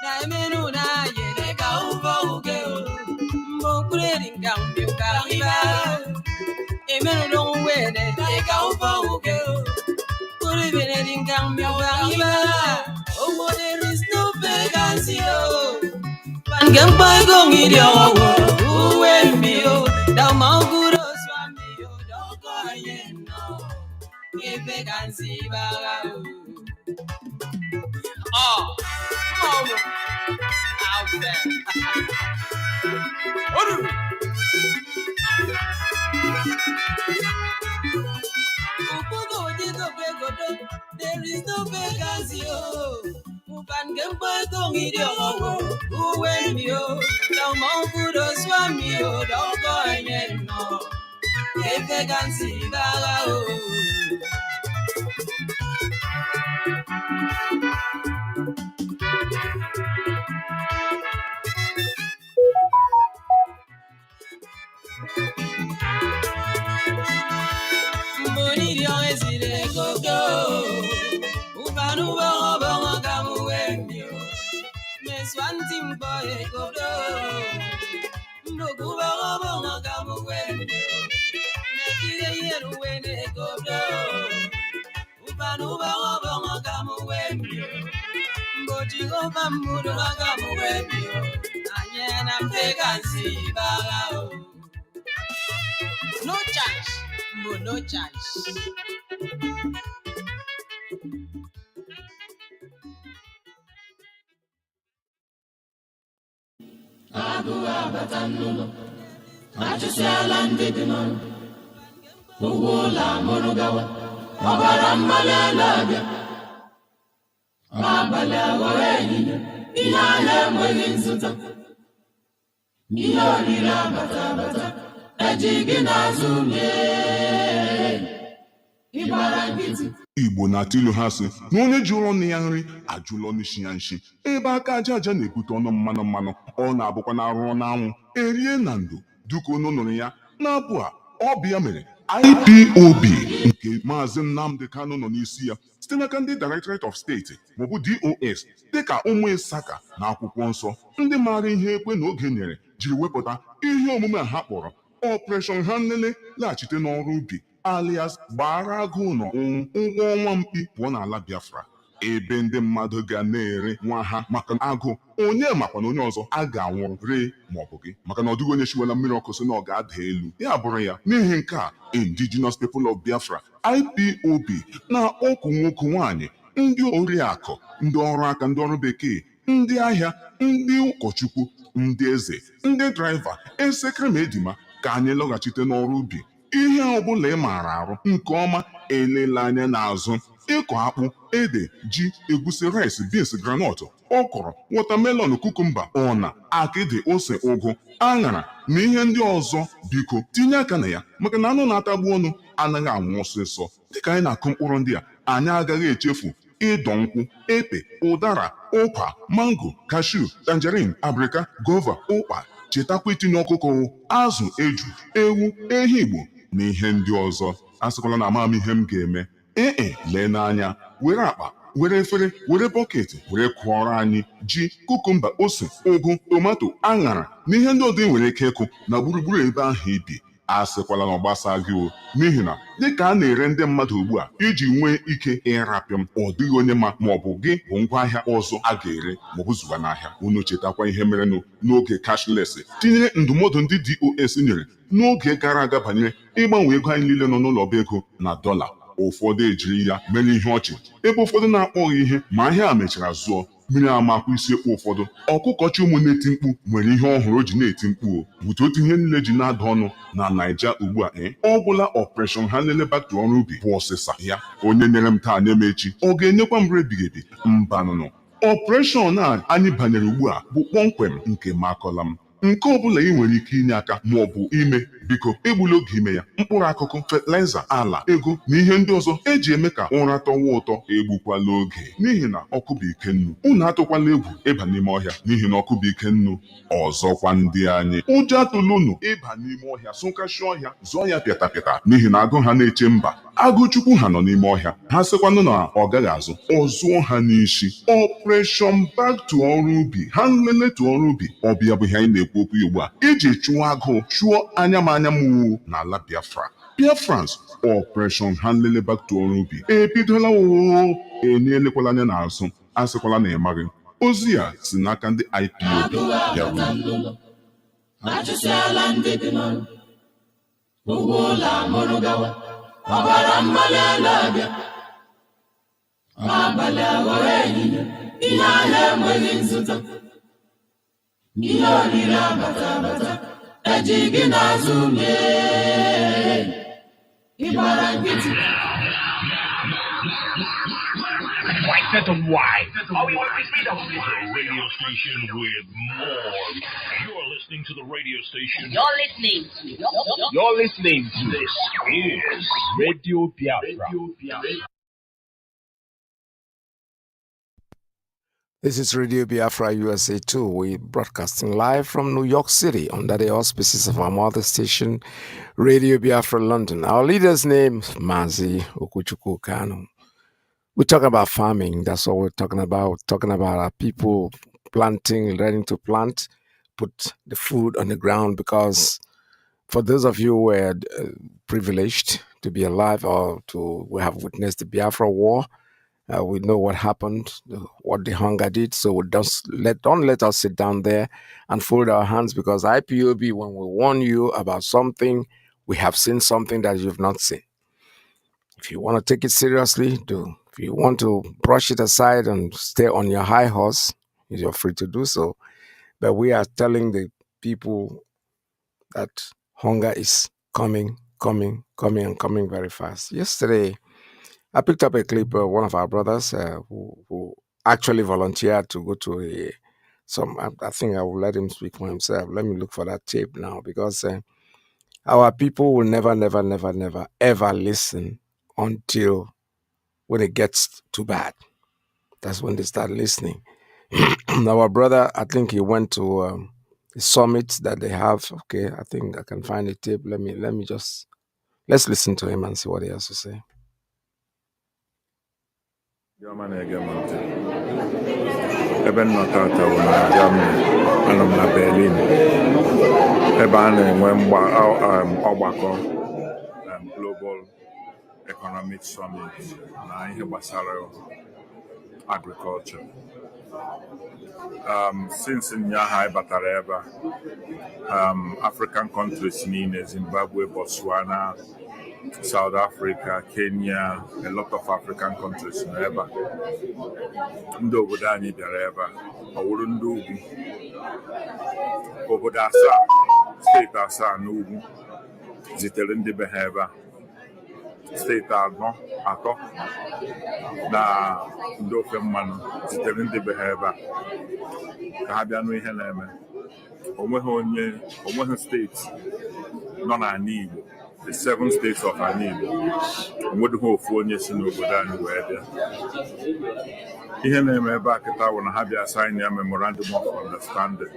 na emenu na yere ka ubo uge o mbo kureri ngambi ukahiba emenu no wene ka ubo uge o kureri ngambi ukahiba oh there is no vacancy o Ngempa gong idio uwe mio da mauguro swami o doko yeno ebe gansi baga oh out there oru upogo digo begodo there is no vacancy oh Upan gempa gong idio uwe mio da mauguro swami o doko yeno ebe gansi baga Swantim boy godo mbogu bago ngamu wende nekire yeru wende godo ubanu bago ngamu wende mboji go bamudo ngamu wende anyena vacancy baga no chance no chance Agua batanolo, achusela ndidino, uwola monogawa, abarambalelaga, abala wareyi, iyale mwelinzuta, iyolila bata, ejigina zumye, ibarangiti. Igbo na-atilu ha sị na onye ji ụlọ nne ya nri ajụlọ n'isi ya nshi ebe aka aja aja na-ebute ọnụ mmanụ ọ na-abụkwa na arụ n'anwụ erie na ndo duka onu nụrụ ya na-abụ a ọ bụ ya mere IPOB nke Mazi Nnamdi Kanu nọ n'isi ya site n'aka ndị Directorate of State maọbụ DOS dịka ụmụ Ịsaka na akwụkwọ nsọ ndị maara ihe ekwe na oge nyere jiri wepụta ihe omume a ha kpọrọ Operation ha nlele laghachite n'ọrụ ubi alias gbara agụụ nọ ụgwọ ọnwa mkpi pụọ n'ala Biafra ebe ndị mmadụ ga na-ere nwa ha maka agụụ onye makwa na onye ọzọ a ga-anwụrụ ree maọbụ gị maka na ọ dịghị onye chiwela mmiri ọkụ si na ọ ga-ada elu ya bụrụ ya n'ihi nke a Indigenous People of Biafra IPOB na-akpọku nwoke nwaanyị ndị oriakụ ndị ọrụ aka ndị ọrụ bekee ndị ahịa ndị ụkọchukwu ndị eze ndị draiva esekere edima ka anyị lọghachite n'ọrụ ubi ihe ọbụla ị maara arụ nke ọma elela anya n'azụ ịkọ akpụ ede ji egusi rice beans granọtụ ọkọrọ wọtamelọn kukumba ọna akịdị ose ụgụ aṅara na ihe ndị ọzọ biko tinye aka na ya maka na anụ na-atagbu ọnụ anaghị anwụ ọsịsọ dịka anyị na-akụ mkpụrụ ndị a anyị agaghị echefu ịdọ nkwụ epe ụdara ụkwa mango kashu tangerine abrika gova ụkpa chetakwa itinye ọkụkọ azụ eju ewu ehi igbo na ihe ndị ọzọ asịkwala na amaghị ihe m ga-eme lee n'anya were akpa were efere were bọket were kụọrọ anyị ji kukumba ose ụgụ tomato aṅara na ihe ndị ọzọ nwere ike ịkụ na gburugburu ebe ahụ ibi asịkwala na ọ gbasa gị o n'ihi na dịka a na-ere ndị mmadụ ugbu a iji nwee ike ịrapịa m ọ dịghị onye ma maọbụ gị bụ ngwaahịa ọzọ a ga-ere maọbụ zụwa n'ahịa unu chetakwa ihe merenụ n'oge cashless tinyere ndụmọdụ ndị DOS nyere n'oge gara aga banyere ịgbanwe ego anyị niile nọ n'ụlọ ọba ego na dọla ụfọdụ ejiri ya mere ihe ọchị ebe ụfọdụ na-akpọghị ihe ma ahịa a mechara zụọ mmiri amakwa isi ekpu ụfọdụ ọkụkọchi ụmụ na-eti mkpu nwere ihe ọhụrụ o ji na-eti mkpu o bute otu ihe niile ji na-ada ọnụ na Naija ugbu a ọ bụla Operation ha nlele batrị ọrụ ubi bụ ọsịsa ya onye nyere m taa nye m echi ọ ga-enyekwa m ebighị ebi mbanụnụ Operation a anyị banyere ugbu a bụ kpọmkwem nke makọla m nke ọbụla ị nwere ike inye aka ma ọ bụ ime biko egbula oge ime ya. Mkpụrụ akụkụ, fatịlaịza, ala, ego na ihe ndị ọzọ eji eme ka ụra tọwa ụtọ egbukwala oge, n'ihi na ọkụ bụ ike nnu. Unu atụkwala egwu ịba n'ime ọhịa, n'ihi na ọkụ bụ ike nnu. Ọzọkwa ndị anyị, ụjọ atụla unu ịba n'ime ọhịa, sụkashịa ọhịa, zụọ ya pịatapịata, n'ihi na agụ ha na-eche mba. Agụ Chukwu ha nọ n'ime ọhịa, ha sịkwanụ na ọ gaghị azụ, ọ zụọ ha n'isi. Operation back to ọrụ ubi, ha nlele to ọrụ ubi, ọbịa bụ ihe anyị na-ekwu okwu ugbu a, iji chụọ agụụ, chụọ anya m n'ala Biafra. Biafrans, Operation ha nlele back to ọrụ ubi ebidola. Enyelekwala anya n'azụ, asịkwala na ịmaghị. Ozi a si n'aka ndị IPOB bịara. achụsịala ndị dị n'ọrụ ụgbọ ụlọ amụrụ gawa ọbara mmalị elu abịa abalị aghọrọ ehihie ihe ahịa enweghị nzụta ihe oriri abata eji gị n'azụ mee ịgbara nkịtị. That's a why. The radio station with more. You're listening to the radio station. You're listening to this is Radio Biafra. This is Radio Biafra USA 2. We're broadcasting live from New York City under the auspices of our mother station, Radio Biafra London. Our leader's name is Mazi Iyke Kanu. We talk about farming. That's what we're talking about. We're talking about our people planting, learning to plant, put the food on the ground. Because for those of you who are privileged to be alive or to have witnessed the Biafra War, we know what happened, what the hunger did. So don't let us sit down there and fold our hands, because IPOB, when we warn you about something, we have seen something that you've not seen. If you want to take it seriously, do. If you want to brush it aside and stay on your high horse, you're free to do so. But we are telling the people that hunger is coming very fast. Yesterday, I picked up a clip of one of our brothers who actually volunteered to go to I think I will let him speak for himself. Let me look for that tape now, because our people will never, ever listen until when it gets too bad. That's when they start listening. Our brother, I think he went to a summit that they have. Okay, I think I can find a tape. Let's listen to him and see what he has to say. Ebe nnọtata bụ na Germany, anọ m na Berlin, ebe a na-enwe ọgbakọ Global Economic Summit na ihe gbasara agriculture. Since nyaha anyị batara ebe African countries niile, Zimbabwe, Botswana, South Africa, Kenya, a lot of African countries nọ ebe. Ndị obodo anyị bịara ebe ọ wụrụ ndị ugwu, obodo asaa, steeti asaa n'ugwu zitere ndị be ha ebe. Steeti atọ na ndị ofe mmanụ zitere ndị be ha ebe ka ha bịa nụ ihe na-eme. Onweghị steeti nọ n'ala Igbo, the 7 states of ala Igbo, onweghị ofu onye si n'obodo anyị wee bịa. Ihe na-eme ebe a kịta bụ na ha bịa sign ya memorandum of understanding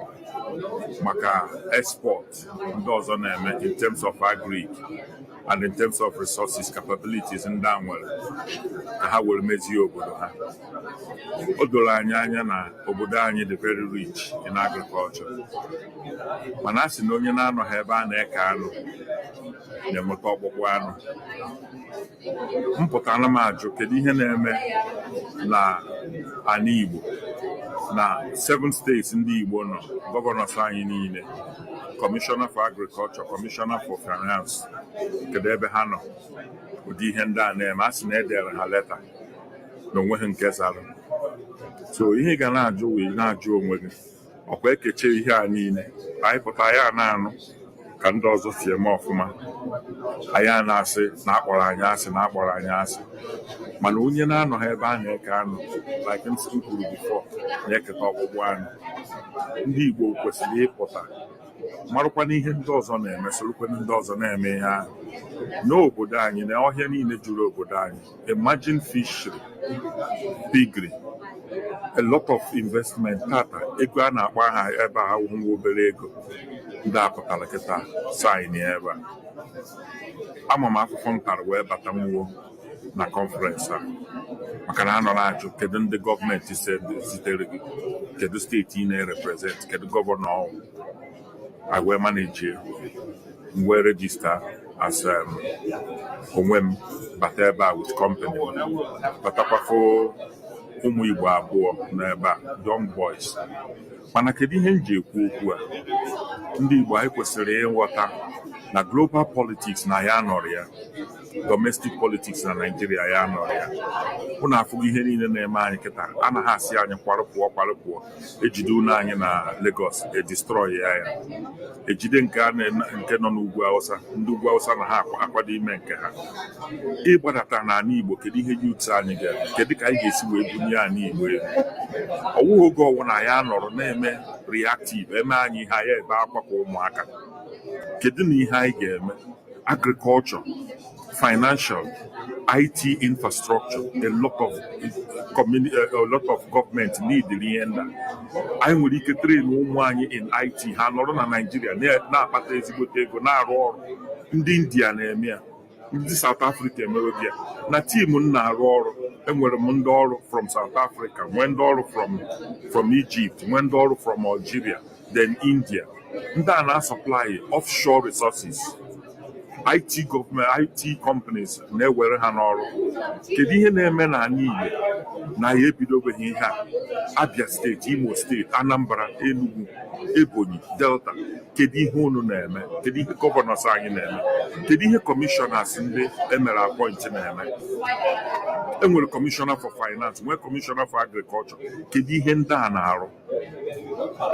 maka export ndị ọzọ na-eme in terms of agric and in terms of resources, capabilities ndị a nwere ka ha were mezie obodo ha. O doro anyị anya na obodo anyị dị very rich in agriculture, mana a sị na onye na-anọghị ebe a na-eke anụ na-enweta ọkpụkpụ anụ. Mpụtara m ajụ kedu ihe na-eme na ala Igbo, na 7 states ndị Igbo nọ, gọvanọs anyị niile, Commissioner for Agriculture, Commissioner for Finance, kedu ebe ha nọ? Ụdị ihe ndị a na-eme, a sị na edere ha leta na onweghị nke zara. So ihe ga na-ajụ wee na-ajụ onwe gị, ọkwa ekeche ihe a niile anyị pụta ya na-anụ ka ndị ọzọ si eme ọfụma, anyị na-asị na akpọrọ anyị asị, mana onye na-anọghị ebe a na-eke anụ, like m kwuru before, na-eketa ọkpụkpụ anụ. Ndị Igbo kwesịrị ịpụta marakwana ihe ndị ọzọ na-eme, sorokwana ndị ọzọ na-eme ihe ahụ. N'obodo anyị na ọhịa niile juru obodo anyị, imagine fishery, piggery, a lot of investment. Tata ego a na-akpọ aha ebe a nwa obere ego ndị apụtara kịta saịn ebe a. Ama m afụfụ m tara wee bata nwuo na kọnferensị a maka na a nọ na-ajụ kedu ndị gọọmenti zitere gị, kedu steeti ị na-represent, kedu gọvanọ ọhụụ. I wee manage wee regista as onwe m bata ebe a with company, batakwafo ụmụ Igbo abụọ n'ebe a, young boys. Mana kedu ihe m ji ekwu okwu a? Ndị Igbo anyị kwesịrị ịghọta na global politics na ya nọrọ ya, domestic politics na Nigeria ya nọrọ ya. Unu afụghị ihe niile na-eme anyị kịta, anaghị asị anyị kwarụpụọ, ejide unu anyị na Lagos edestroy ya, ejide nke nọ n'ugwu Awụsa, ndị ugwu Awụsa na ha akwado ime nke ha. Ịgbadata n'ala Igbo, kedu ihe youth anyị ga-eme, kedu ka anyị ga-esi wee bunye anyị Igbo elu? Ọwụghị oge ọwụna ya nọrọ na-eme reactive, eme anyị ihe anyị ebe akwa ka ụmụaka. Kedu na ihe anyị ga-eme? Agriculture, financial, IT infrastructure, a lot of government need ihe ndị anyị nwere ike train ụmụ anyị in IT, ha nọrọ na Nigeria na-akpata ezigbote ego, na-arụ ọrụ. Ndị India na-eme ya, ndị South Africa emewebi ya. Na tim m na-arụ ọrụ, enwere m ndị ọrụ from South Africa, nwee ndị ọrụ from Egypt, nwee ndị ọrụ from Algeria, then India. Ndị a na-supply offshore resources. IT government, IT companies na-ewere ha n'ọrụ. Kedu ihe na-eme n'ala Igbo na ya ebidobeghị ihe a? Abia steeti, Imo steeti, Anambra, Enugu, Ebonyi, Delta. Kedu ihe unu na-eme? Kedu ihe gọvanọs anyị na-eme? Kedu ihe kọmishọnas ndị emere apọịntị na-eme? Enwere kọmishọna for finance, nwee kọmishọna for agriculture. Kedu ihe ndị a na-arụ?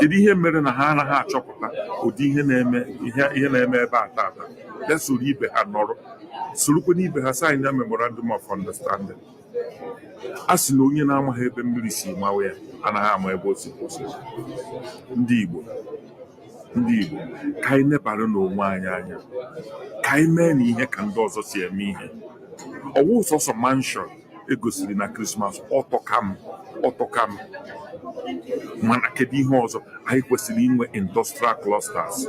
Kedu ihe mere na ha anaghị achọpụta ụdị ihe na-eme ebe a tata? Bịa soro ibe ha nọrọ, sorokwa n'ibe ha sign na memorandum of understanding. A sị na onye na-amaghị ebe mmiri si mawa ya anaghị ama ebe o si kwụsị. Ndị Igbo, ka anyị nebara n'onwe anyị anya, ka anyị mee na ihe ka ndị ọzọ si eme ihe. Ọwụ sọsọ manshọn egosiri na Krismas ọtọkam. Mana kedu ihe ọzọ? Anyị kwesịrị inwe industrial clusters.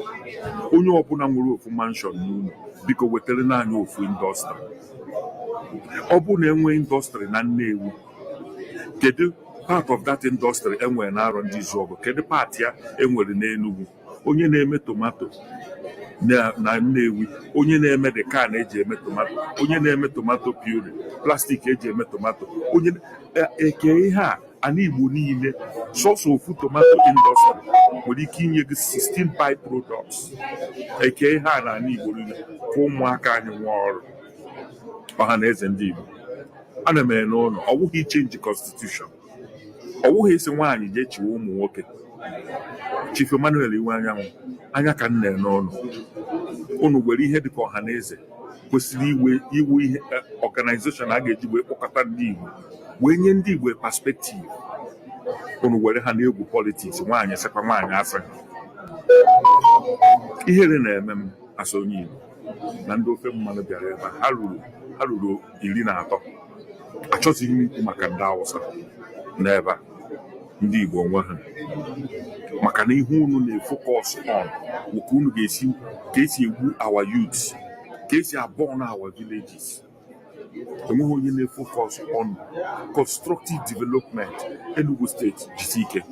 Onye ọbụla nwere ofu manshọn n'ụlọ, biko wetara naanị ofu indọstrị. Ọ bụ na enwe indọstrị na Nnewi, kedu part of that industry enwere na Arọ ndị Izuọgụ? Kedu part ya enwere n'Enugu? Onye na-eme tomato na Nnewi, onye na-eme the can eji eme tomato, onye na-eme tomato puree, plastik eji eme tomato, onye eke ihe a. Ana Igbo niile sọsọ ofu tomato indọstrị nwere ike inye gị 16 by-products. Eke ihe a na Ana Igbo niile ka ụmụaka anyị nwe ọrụ. Ọha na eze ndị Igbo, ana m ene ụlọ, ọ wụghị ichenji constitution, ọ wụghị isi nwaanyị jee chiwe ụmụ nwoke. Chief Emmanuel Iwe Anyanwụ, anya ka m na-ene ụlọ. Unu were ihe dịka ọha na eze kwesịrị iwu ihe organization a ga-eji wee kpọkọta ndị Igbo, wee nye ndị Igbo perspective. Unu were ha na-egwu politiks, nwaanyị sekwa nwaanyị asị. Ihere na-eme m asa onye Igbo na ndị ofe mmanụ bịara ebe ha ruru 13. Achọzighị m ikwu maka ndị Awụsa n'ebe a, ndị Igbo onwe ha, maka na ihe unu na-efokọs on bụ ka unu ga-esi ka esi egbu our youths, ka esi abụọ na our villages. Enweghị onye na-efokọs on constructive development. Enugu steeti jisi ike,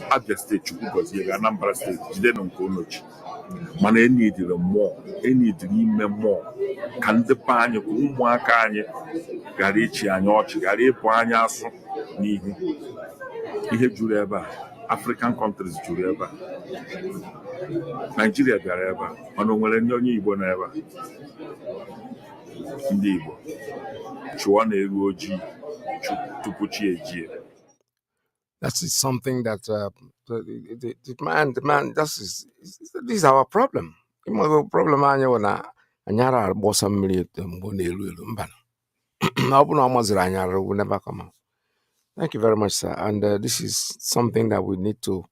Abia steeti Chukwu gọzie gị, Anambra steeti jide na nke onochi. Mana enidiri ime mmụọ ka ndị be anyị, ka ụmụaka anyị ghara echi anyị ọchị, ghara ịbụ anyị asụ n'ihu. Ihe juru ebe a, African countries juru ebe a, Nigeria bịara ebe a, mana o nwere ndị onye Igbo n'ebe a. Ndị Igbo chụọ na-eru ojii tupu chi ejie. That is something that the man. This is our problem. Problem anyị bụ na anyị ara agbọsa mmiri mgbe ọ na-elu elu mba. Ọ bụ na ọ maziri anyị ara, will never come out. Thank you very much, sir. And this is something that we need to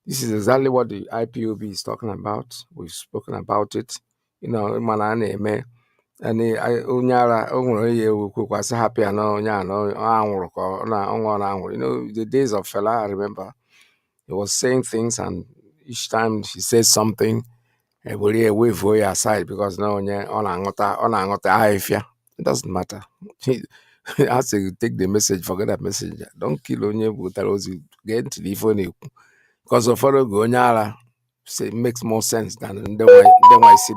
This is exactly what the IPOB is talking about. We've spoken about it. Mana na-eme onye ara o nwere onye ekwukwasị happy na onye a na anwụrụ ka ọnwa na-anwụrụ. The days of Fela, I remember he was saying things, and each time he says something, we wave way aside because now on ahịfịa. It doesn't matter. He has to take the message, forget that message. Don't kill onye butara ozi, get into the phone because of onye ara say makes more sense than why see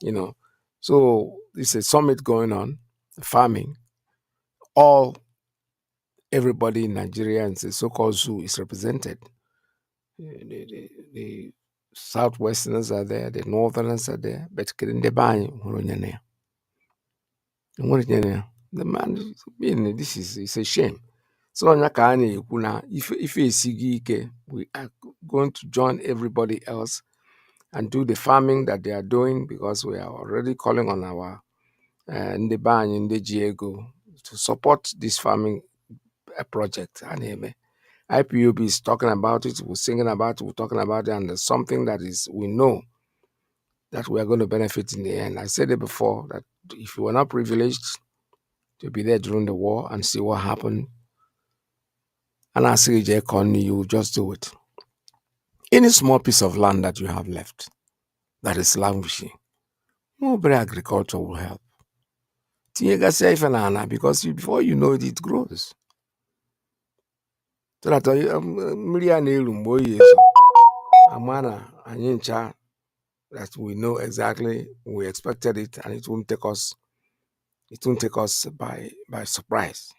them. So it's a summit going on, farming. Everybody in Nigeria and the so-called zoo is represented. The Southwesterners are there, the Northerners are there, but the man, this is a shame. So if we are going to join everybody else and do the farming that they are doing, because we are already calling on our Ndebanyi, Diego to support this farming project. IPUB is talking about it, we're singing about it, we're talking about it, and there's something that we know that we are going to benefit in the end. I said it before that if you were not privileged to be there during the war and see what happened, and I say, you will just do it. Any small piece of land that you have left that is languishing, nobody agriculture will help. Because before you know it, it grows. So that that we know exactly, we expected it, and it won't take us by surprise.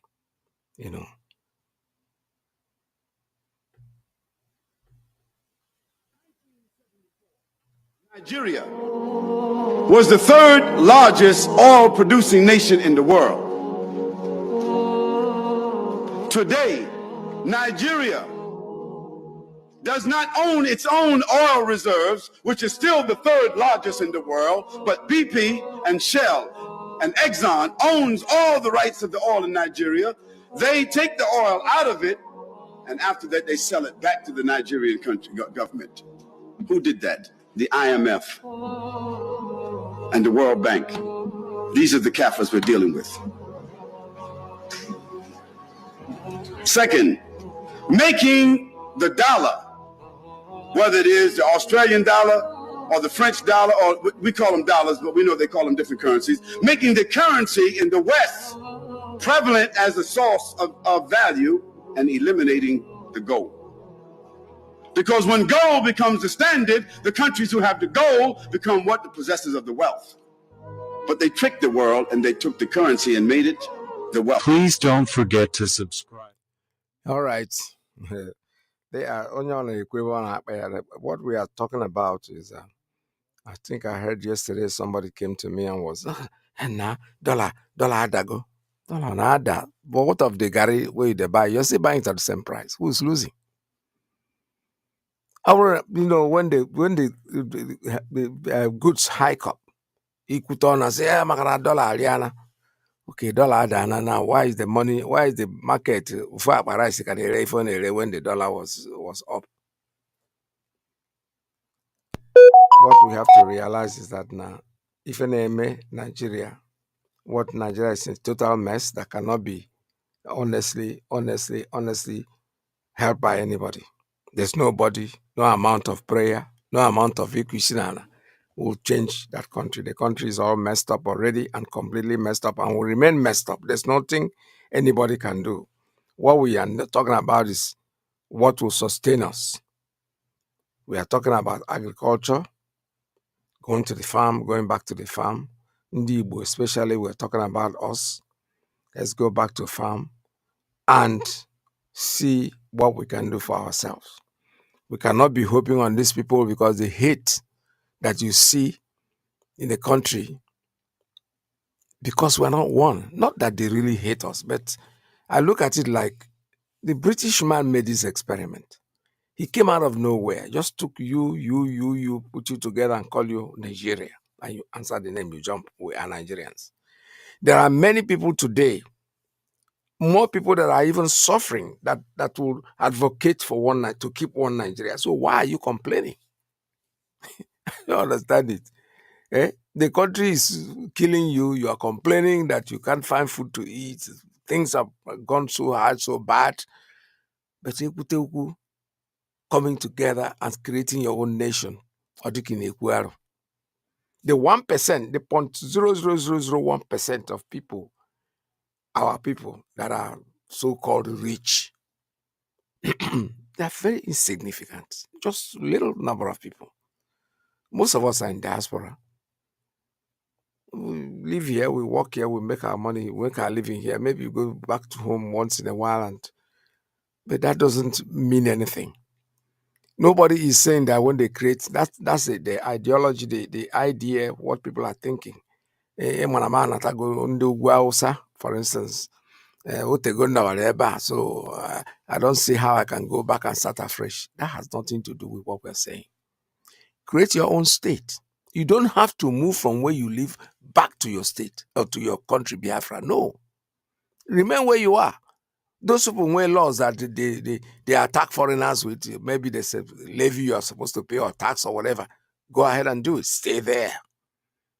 Nigeria was the third largest oil producing nation in the world. Today, Nigeria does not own its own oil reserves, which is still the third largest in the world, but BP and Shell and Exxon owns all the rights of the oil in Nigeria. They take the oil out of it, and after that they sell it back to the Nigerian government. Who did that? The IMF and the World Bank. These are the Kafirs we're dealing with. Second, making the dollar, whether it is the Australian dollar or the French dollar, or we call them dollars, but we know they call them different currencies, making the currency in the West prevalent as a source of value and eliminating the gold. Because when gold becomes the standard, the countries who have the gold become what? The possessors of the wealth. But they tricked the world and they took the currency and made it the wealth. Please don't forget to subscribe. All right. They are what we are talking about is I think I heard yesterday somebody came to me and was dollar adago. Dollar nada. But what of the Gary where they buy? You're still buying it at the same price. Who's losing? When the goods hike up, he could turn and say, dollar Ariana. Okay, dollar adana now. Why is the market when the dollar was up? What we have to realize is that now, if Nigeria, what Nigeria is a total mess that cannot be honestly helped by anybody. There's nobody, no amount of prayer, no amount of Ikushinana will change that country. The country is all messed up already and completely messed up and will remain messed up. There's nothing anybody can do. What we are talking about is what will sustain us. We are talking about agriculture, going to the farm, going back to the farm. Ndi Igbo especially, we're talking about us. Let's go back to farm and see what we can do for ourselves. We cannot be hoping on these people because the hate that you see in the country, because we're not one. Not that they really hate us, but I look at it like the British man made this experiment. He came out of nowhere, just took you, put you together and call you Nigeria. And you answer the name, you jump, we are Nigerians. There are many people today more people that are even suffering that will advocate for one night to keep one Nigeria. So why are you complaining? You understand it? Eh? The country is killing you. You are complaining that you can't find food to eat. Things have gone so hard, so bad. But Ekwutekwu coming together and creating your own nation. The 1%, the 0.00001% of people, our people that are so-called rich, they're very insignificant. Just little number of people. Most of us are in diaspora. We live here, we work here, we make our money, we make our living here. Maybe you go back to home once in a while, but that doesn't mean anything. Nobody is saying that when they create the ideology, the idea, what people are thinking. For instance, so I don't see how I can go back and start afresh. That has nothing to do with what we're saying. Create your own state. You don't have to move from where you live back to your state or to your country, Biafra. No. Remain where you are. Those people wear laws that they attack foreigners with, maybe they say levy you are supposed to pay or tax or whatever. Go ahead and do it. Stay there.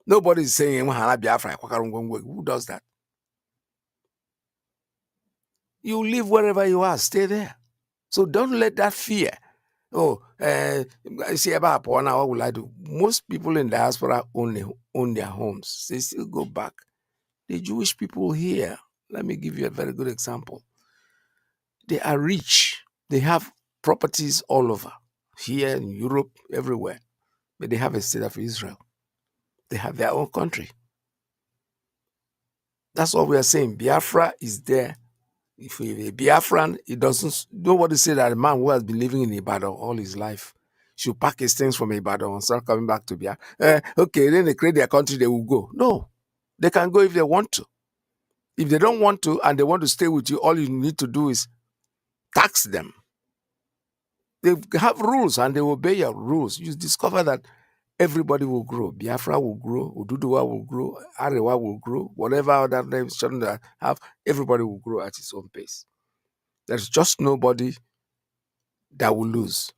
Nobody is saying Biafra. Who does that? You live wherever you are. Stay there. So don't let that fear. See about now, what will I do? Most people in diaspora own their homes. They still go back. The Jewish people here, let me give you a very good example. They are rich. They have properties all over, here in Europe, everywhere. But they have a state of Israel. They have their own country. That's what we are saying. Biafra is there. If you're a Biafran, it doesn't. Nobody say that a man who has been living in Ibadan all his life should pack his things from Ibadan and start coming back to Biafra. Okay, then they create their country, they will go. No, they can go if they want to. If they don't want to and they want to stay with you, all you need to do is tax them. They have rules and they obey your rules. You discover that everybody will grow. Biafra will grow. Oduduwa will grow. Arewa will grow. Whatever other names that have, everybody will grow at its own pace. There's just nobody that will lose.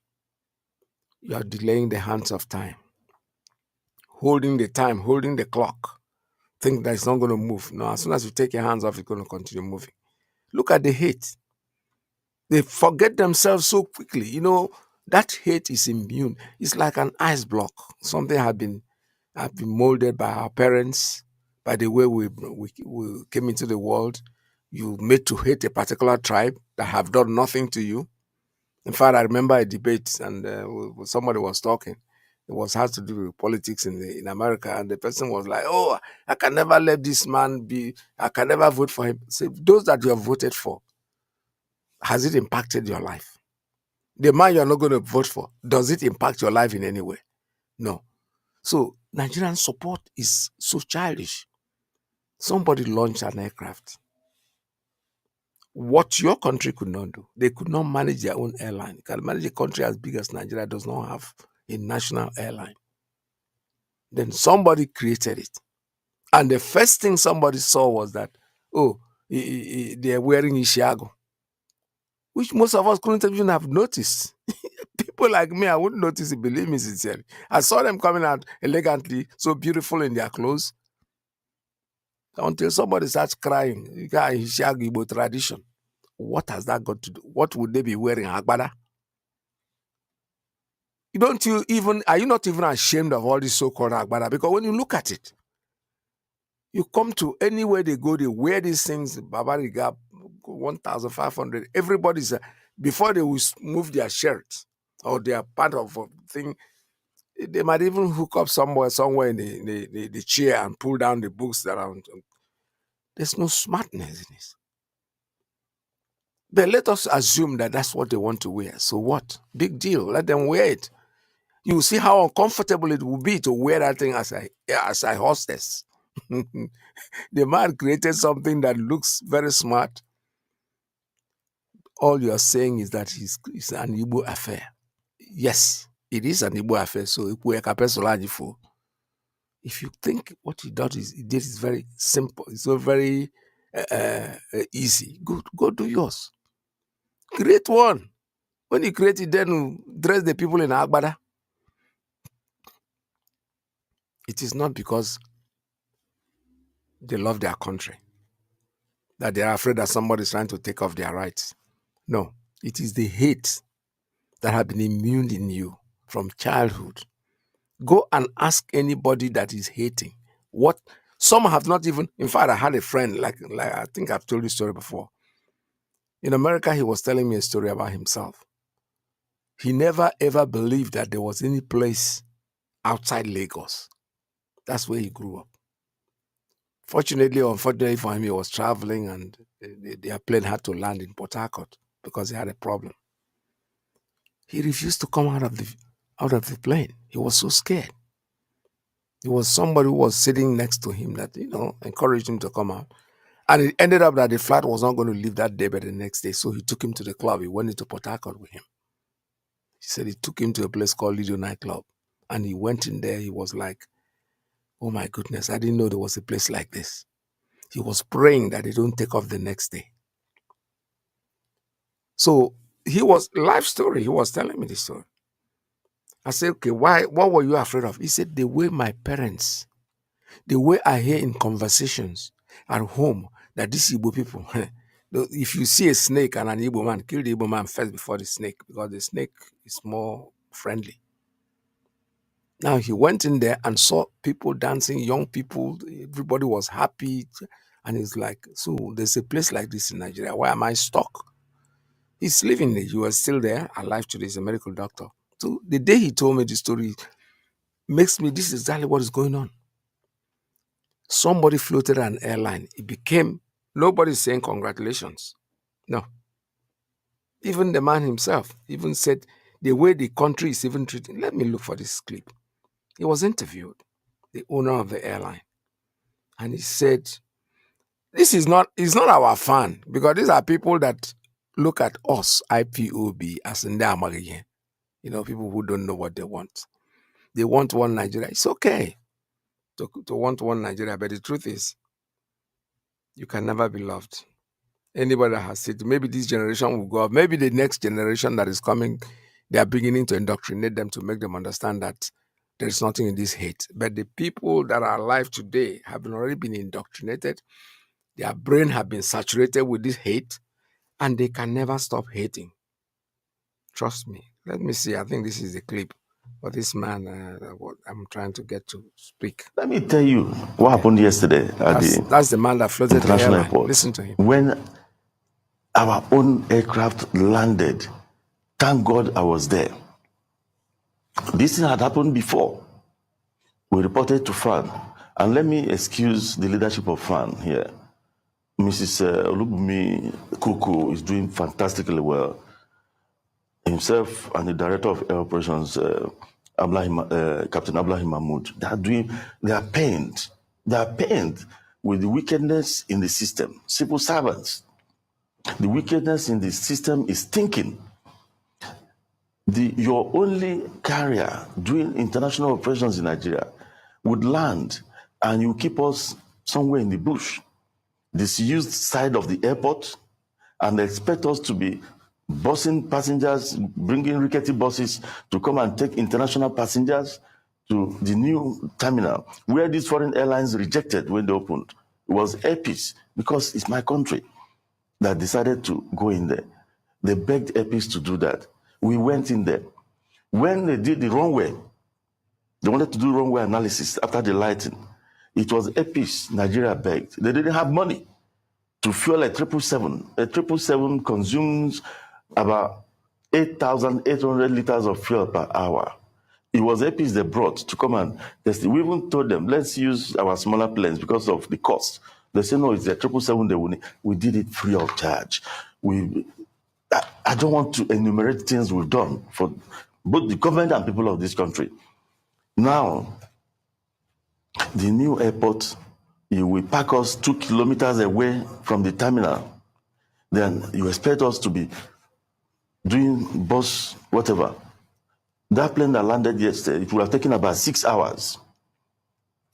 You are delaying the hands of time. Holding the time, holding the clock. Think that it's not going to move. No, as soon as you take your hands off, it's going to continue moving. Look at the hate. They forget themselves so quickly. You know, that hate is immune. It's like an ice block. Something have been molded by our parents, by the way we came into the world. You made to hate a particular tribe that have done nothing to you. In fact, I remember a debate and somebody was talking. It was had to do with politics in America, and the person was like, "Oh, I can never let this man be. I can never vote for him." So those that you have voted for, has it impacted your life? The man you're not going to vote for, does it impact your life in any way? No. So Nigerian support is so childish. Somebody launched an aircraft. What your country could not do, they could not manage their own airline. You can manage a country as big as Nigeria does not have a national airline. Then somebody created it. And the first thing somebody saw was that, they're wearing Ishiago, which most of us couldn't even have noticed. People like me, I wouldn't notice it, believe me sincerely. I saw them coming out elegantly, so beautiful in their clothes, until somebody starts crying. You got Ishiago Igbo tradition. What has that got to do? What would they be wearing? Agbada? Are you not even ashamed of all this so-called Agbada? Because when you look at it, you come to anywhere they go, they wear these things, Babariga, 1,500. Everybody's, before they will move their shirt or their part of a thing, they might even hook up somewhere in the chair and pull down the books around. There's no smartness in this. But let us assume that that's what they want to wear. So what? Big deal. Let them wear it. You will see how uncomfortable it will be to wear that thing as a hostess. The man created something that looks very smart. All you are saying is that it's an Igbo affair. Yes, it is an Igbo affair. So if you think what he did is very simple, it's so very easy. Go do yours. Create one. When you create it, then you dress the people in Agbada. It is not because they love their country that they are afraid that somebody is trying to take off their rights. No, it is the hate that have been immune in you from childhood. Go and ask anybody that is hating. What some have not even. In fact, I had a friend like I think I've told you the story before. In America, he was telling me a story about himself. He never ever believed that there was any place outside Lagos. That's where he grew up. Fortunately or unfortunately for him, he was traveling and their plane had to land in Port Harcourt because he had a problem. He refused to come out of the plane. He was so scared. It was somebody who was sitting next to him that, encouraged him to come out. And it ended up that the flight was not going to leave that day but the next day. So he took him to the club. He went into Port Harcourt with him. He said he took him to a place called Lido Nightclub. And he went in there. He was like, oh my goodness, I didn't know there was a place like this. He was praying that they don't take off the next day. So life story. He was telling me this story. I said, okay, what were you afraid of? He said, the way my parents, the way I hear in conversations at home that these Igbo people, if you see a snake and an Igbo man, kill the Igbo man first before the snake, because the snake is more friendly. Now he went in there and saw people dancing, young people, everybody was happy. And he's like, so there's a place like this in Nigeria. Why am I stuck? He's living there. He was still there, alive today. He's a medical doctor. So the day he told me the story makes me, this is exactly what is going on. Somebody floated an airline. It became, nobody's saying congratulations. No. Even the man himself even said the way the country is even treating. Let me look for this clip. He was interviewed, the owner of the airline. And he said, this is not our fan, because these are people that look at us, IPOB, as in their again. People who don't know what they want. They want one Nigeria. It's okay to want one Nigeria, but the truth is, you can never be loved. Anybody that has said, maybe this generation will go up, maybe the next generation that is coming, they are beginning to indoctrinate them to make them understand that there is nothing in this hate. But the people that are alive today have already been indoctrinated. Their brain have been saturated with this hate, and they can never stop hating. Trust me. Let me see. I think this is the clip for this man what I'm trying to get to speak. Let me tell you what happened yesterday That's the man that floated the international airline. airport. Listen to him. When our own aircraft landed, thank God I was there. This thing had happened before. We reported to FAN. And let me excuse the leadership of FAN here. Mrs. Olubumi Kuku is doing fantastically well. Himself and the director of air operations, Captain Ablahi Mahmoud, they are pained. They are pained with the wickedness in the system. Civil servants. The wickedness in the system is thinking. Your only carrier doing international operations in Nigeria would land and you keep us somewhere in the bush, disused side of the airport, and expect us to be busing passengers, bringing rickety buses to come and take international passengers to the new terminal, where these foreign airlines rejected when they opened. It was Airpeace, because it's my country, that decided to go in there. They begged Airpeace to do that. We went in there. When they did the runway, they wanted to do runway analysis after the lighting. It was Airpeace Nigeria begged. They didn't have money to fuel a 777. A 777 consumes about 8,800 liters of fuel per hour. It was Airpeace they brought to come and test it. We even told them, let's use our smaller planes because of the cost. They said, no, it's the 777 they will need. We did it free of charge. I don't want to enumerate things we've done for both the government and people of this country. Now, the new airport, you will park us 2 kilometers away from the terminal. Then you expect us to be doing bus, whatever. That plane that landed yesterday, it would have taken about 6 hours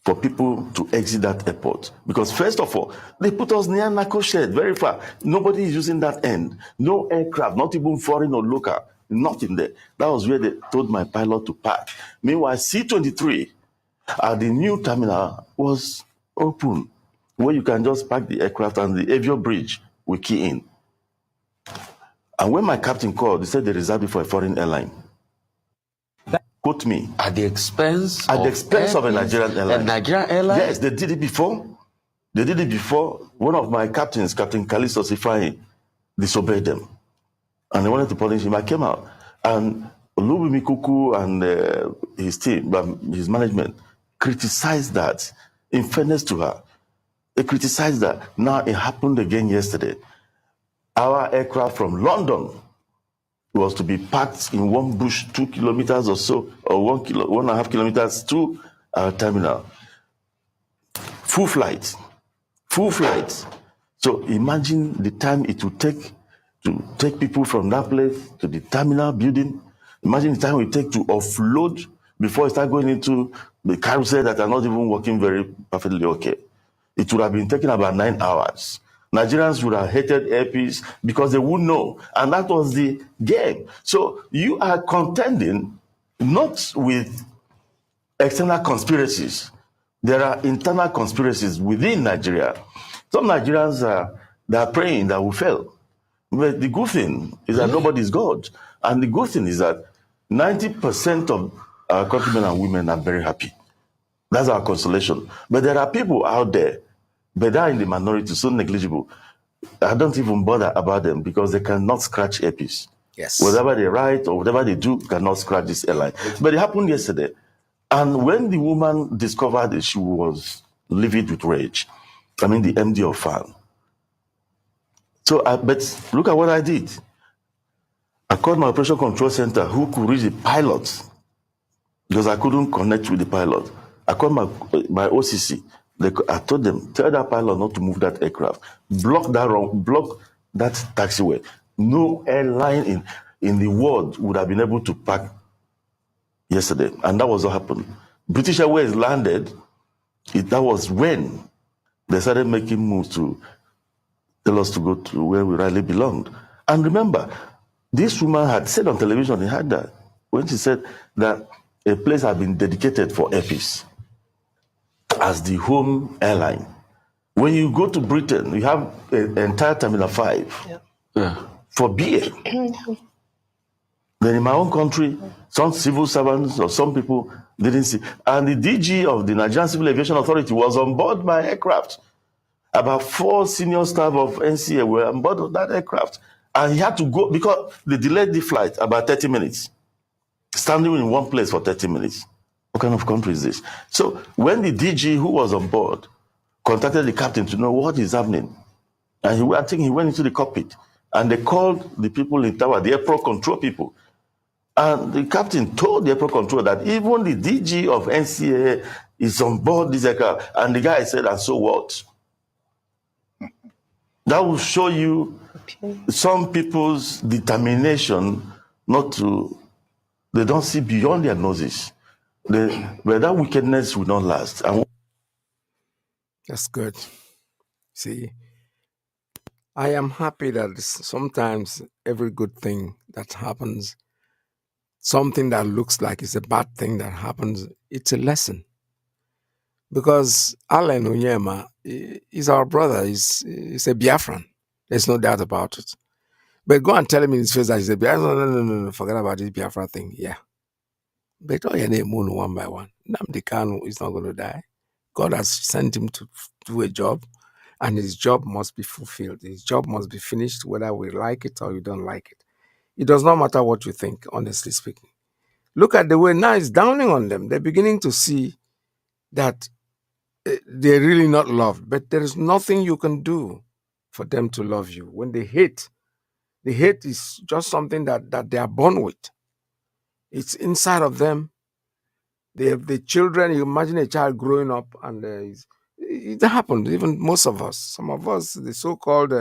for people to exit that airport. Because first of all, they put us near Nako Shed, very far. Nobody is using that end. No aircraft, not even foreign or local, nothing there. That was where they told my pilot to park. Meanwhile, C-23 at the new terminal was open, where you can just park the aircraft and the Avio bridge will key in. And when my captain called, he said they reserved it for a foreign airline. Quote me. At the expense of a Nigerian airline. A Nigerian airline? Yes, they did it before. They did it before. One of my captains, Captain Kalisto Sifai, disobeyed them. And they wanted to punish him. I came out. And Olubimi Kuku and his team, his management, criticized that. In fairness to her, they criticized that. Now it happened again yesterday. Our aircraft from London was to be parked in one bush 2 kilometers or so, or 1.5 kilometers to our terminal. Full flight. So imagine the time it would take to take people from that place to the terminal building. Imagine the time it would take to offload before you start going into the carousel that are not even working very perfectly okay. It would have been taking about 9 hours. Nigerians would have hated airpeace because they would know. And that was the game. So you are contending not with external conspiracies. There are internal conspiracies within Nigeria. Some Nigerians they are praying that we fail. But the good thing is that nobody is God. And the good thing is that 90% of our countrymen and women are very happy. That's our consolation. But there are people out there, but they are in the minority, so negligible. I don't even bother about them because they cannot scratch airpiece. Yes. Whatever they write or whatever they do cannot scratch this airline. But it happened yesterday. And when the woman discovered it, she was livid with rage. I mean, the MD of FAN. So, but look at what I did. I called my operation control center who could reach the pilot because I couldn't connect with the pilot. I called my OCC. I told them, tell that pilot not to move that aircraft. Block that taxiway. No airline in the world would have been able to park yesterday. And that was what happened. British Airways landed. That was when they started making moves to tell us to go to where we rightly belonged. And remember, this woman had said on television, he had that, when she said that a place had been dedicated for airpeace as the home airline. When you go to Britain, you have an entire Terminal 5 for BA. Then in my own country, some civil servants or some people didn't see. And the DG of the Nigerian Civil Aviation Authority was on board my aircraft. About 4 senior staff of NCA were on board of that aircraft. And he had to go because they delayed the flight about 30 minutes. Standing in one place for 30 minutes. What kind of country is this? So when the DG who was on board contacted the captain to know what is happening, and I think he went into the cockpit, and they called the people in tower, the airport control people. And the captain told the airport control that even the DG of NCA is on board this aircraft. And the guy said, and so what? That will show you some people's determination not to, they don't see beyond their noses. But that wickedness will not last. And That's good. See, I am happy that sometimes every good thing that happens, something that looks like it's a bad thing that happens, it's a lesson. Because Allen Onyema is our brother. He's a Biafran. There's no doubt about it. But go and tell him in his face that he's a Biafran. No, forget about this Biafra thing. Yeah. But your name one by one. Nnamdi Kanu is not going to die. God has sent him to do a job, and his job must be fulfilled. His job must be finished, whether we like it or you don't like it. It does not matter what you think, honestly speaking. Look at the way now it's downing on them. They're beginning to see that they're really not loved, but there is nothing you can do for them to love you. When they hate, the hate is just something that they are born with. It's inside of them. They have the children. You imagine a child growing up, and it happened. Even most of us, some of us, the so-called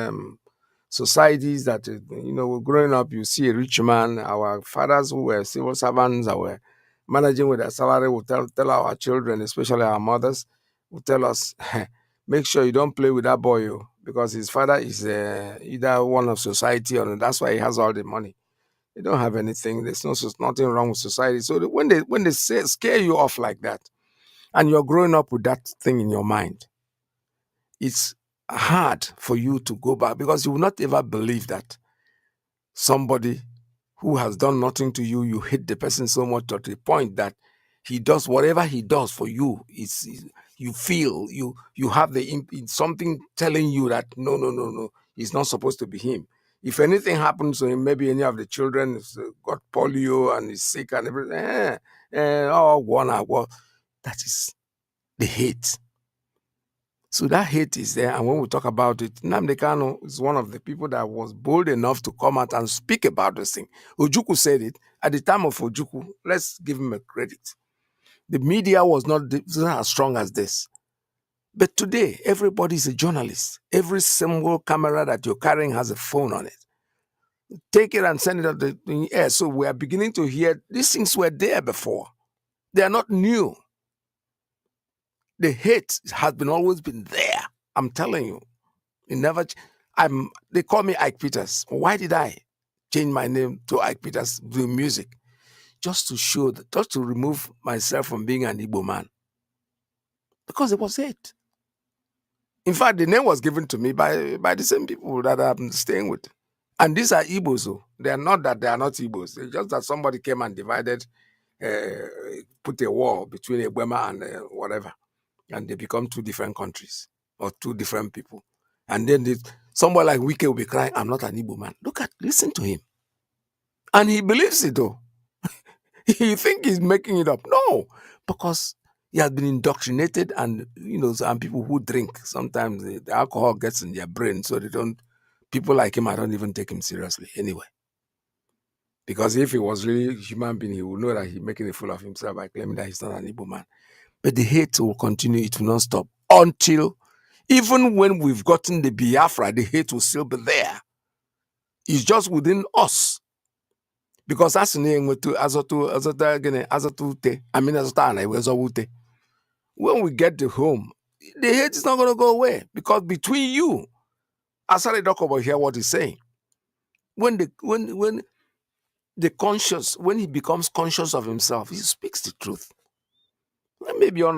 societies that were growing up. You see a rich man. Our fathers who were civil servants, that were managing with their salary, will tell our children, especially our mothers, will tell us, make sure you don't play with that boy, because his father is either one of society, or that's why he has all the money. They don't have anything. There's nothing wrong with society. So when they scare you off like that, and you're growing up with that thing in your mind, it's hard for you to go back, because you will not ever believe that somebody who has done nothing to you, you hate the person so much to the point that he does whatever he does for you. You feel you have something telling you that no, it's not supposed to be him. If anything happens to him, maybe any of the children has got polio and is sick and everything, that is the hate. So that hate is there, and when we talk about it, Nnamdi Kanu is one of the people that was bold enough to come out and speak about this thing. Ojukwu said it. At the time of Ojukwu, let's give him a credit. The media was not as strong as this. But today, everybody is a journalist. Every single camera that you're carrying has a phone on it. Take it and send it out the air. So we are beginning to hear these things were there before. They are not new. The hate has always been there. I'm telling you. They call me Ike Peters. Why did I change my name to Ike Peters doing music? Just to show just to remove myself from being an Igbo man. Because it was hate. In fact, the name was given to me by the same people that I'm staying with. And these are Igbos. So they are not that they are not Igbos. It's just that somebody came and divided, put a wall between Egbema and whatever. And they become two different countries or two different people. And then somebody like Iyke will be crying, I'm not an Igbo man. Listen to him. And he believes it though. You think he's making it up? No, because he has been indoctrinated, and and people who drink, sometimes the alcohol gets in their brain, so people like him, I don't even take him seriously anyway. Because if he was really a human being, he would know that he's making a fool of himself by claiming that he's not an Igbo man. But the hate will continue, it will not stop until, even when we've gotten the Biafra, the hate will still be there. It's just within us. Because when we get to home, the hate is not going to go away. Because between you, Asari Dokobo hear what he's saying. When he becomes conscious of himself, he speaks the truth. Maybe too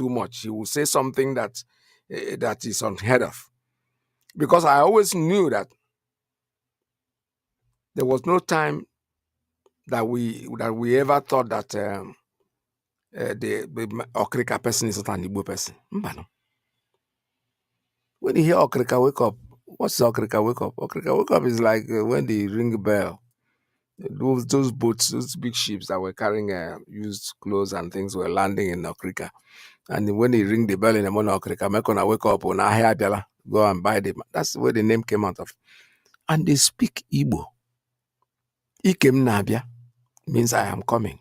much. He will say something that is unheard of. Because I always knew that there was no time that we ever thought that the Okrika person is not an Igbo person. When you hear Okrika wake up, what's Okrika wake up? Okrika wake up is like when they ring a bell. Those boats, those big ships that were carrying used clothes and things were landing in Okrika. And when they ring the bell in the morning, Okrika, Mekona wake up on Ahia, go and buy them. That's where the name came out of. And they speak Igbo. Ikem Nabia means I am coming.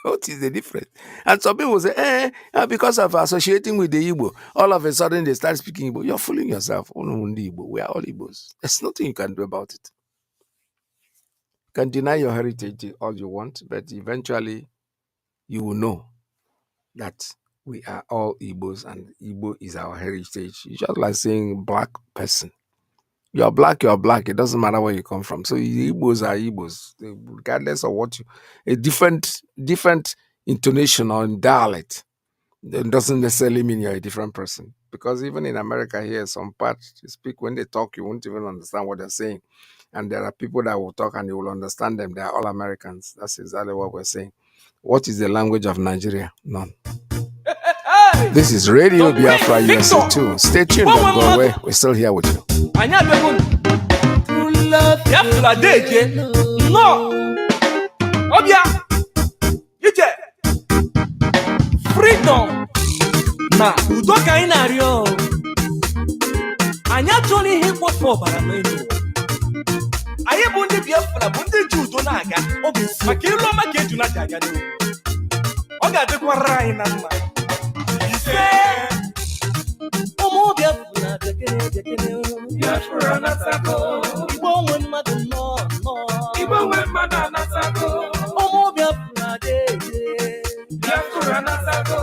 What is the difference? And some people say, because of associating with the Igbo, all of a sudden they start speaking Igbo. You're fooling yourself. We are all Igbos. There's nothing you can do about it. You can deny your heritage all you want, but eventually you will know that we are all Igbos and Igbo is our heritage. It's just like saying black person. You're black. It doesn't matter where you come from. So Igbos are Igbos, regardless of a different intonation or dialect. It doesn't necessarily mean you're a different person. Because even in America here, some parts you speak, when they talk, you won't even understand what they're saying. And there are people that will talk and you will understand them. They are all Americans. That's exactly what we're saying. What is the language of Nigeria? None. This is Radio Biafra USA 2. Stay tuned, don't go away. We're still here with you. Freedom na udo ka anyị na-arịọ. Anyị achọghị ihe mkpofu ọbara n'elu. Anyị bụ ndị Biafra, bụ ndị ji udo na-aga. Maka ilu ọma ka eju na-aga n'ihu. Ọ ga-adịkwara anyị na mma. Ụmụ Biafra bekere. Biafra na-atako. Igbo nwe mmadụ nnọọ. Igbo nwe mmadụ anatako. Ụmụ Biafra dị. Biafra na-atako.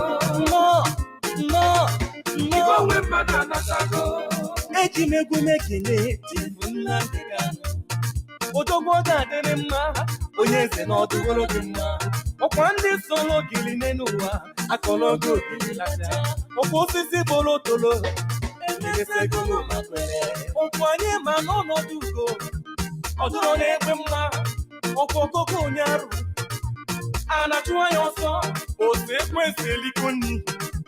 imegwu mekene tifu Nnamdi Kanu odogwu ọ ga-adịrị mma onye eze na ọdụgoro gị mma ọkwa ndị solo gili n'ụwa akọlọgo ogili lata ọkwa osisi bolotolo emeresegolo makwere ọkwa anyị ma n'ọnọdụ ugo ọdụrụ na-ekwe mma ọkwa okoko onye arụ a na-achụ anya ọsọ otu ekwesị eliko nri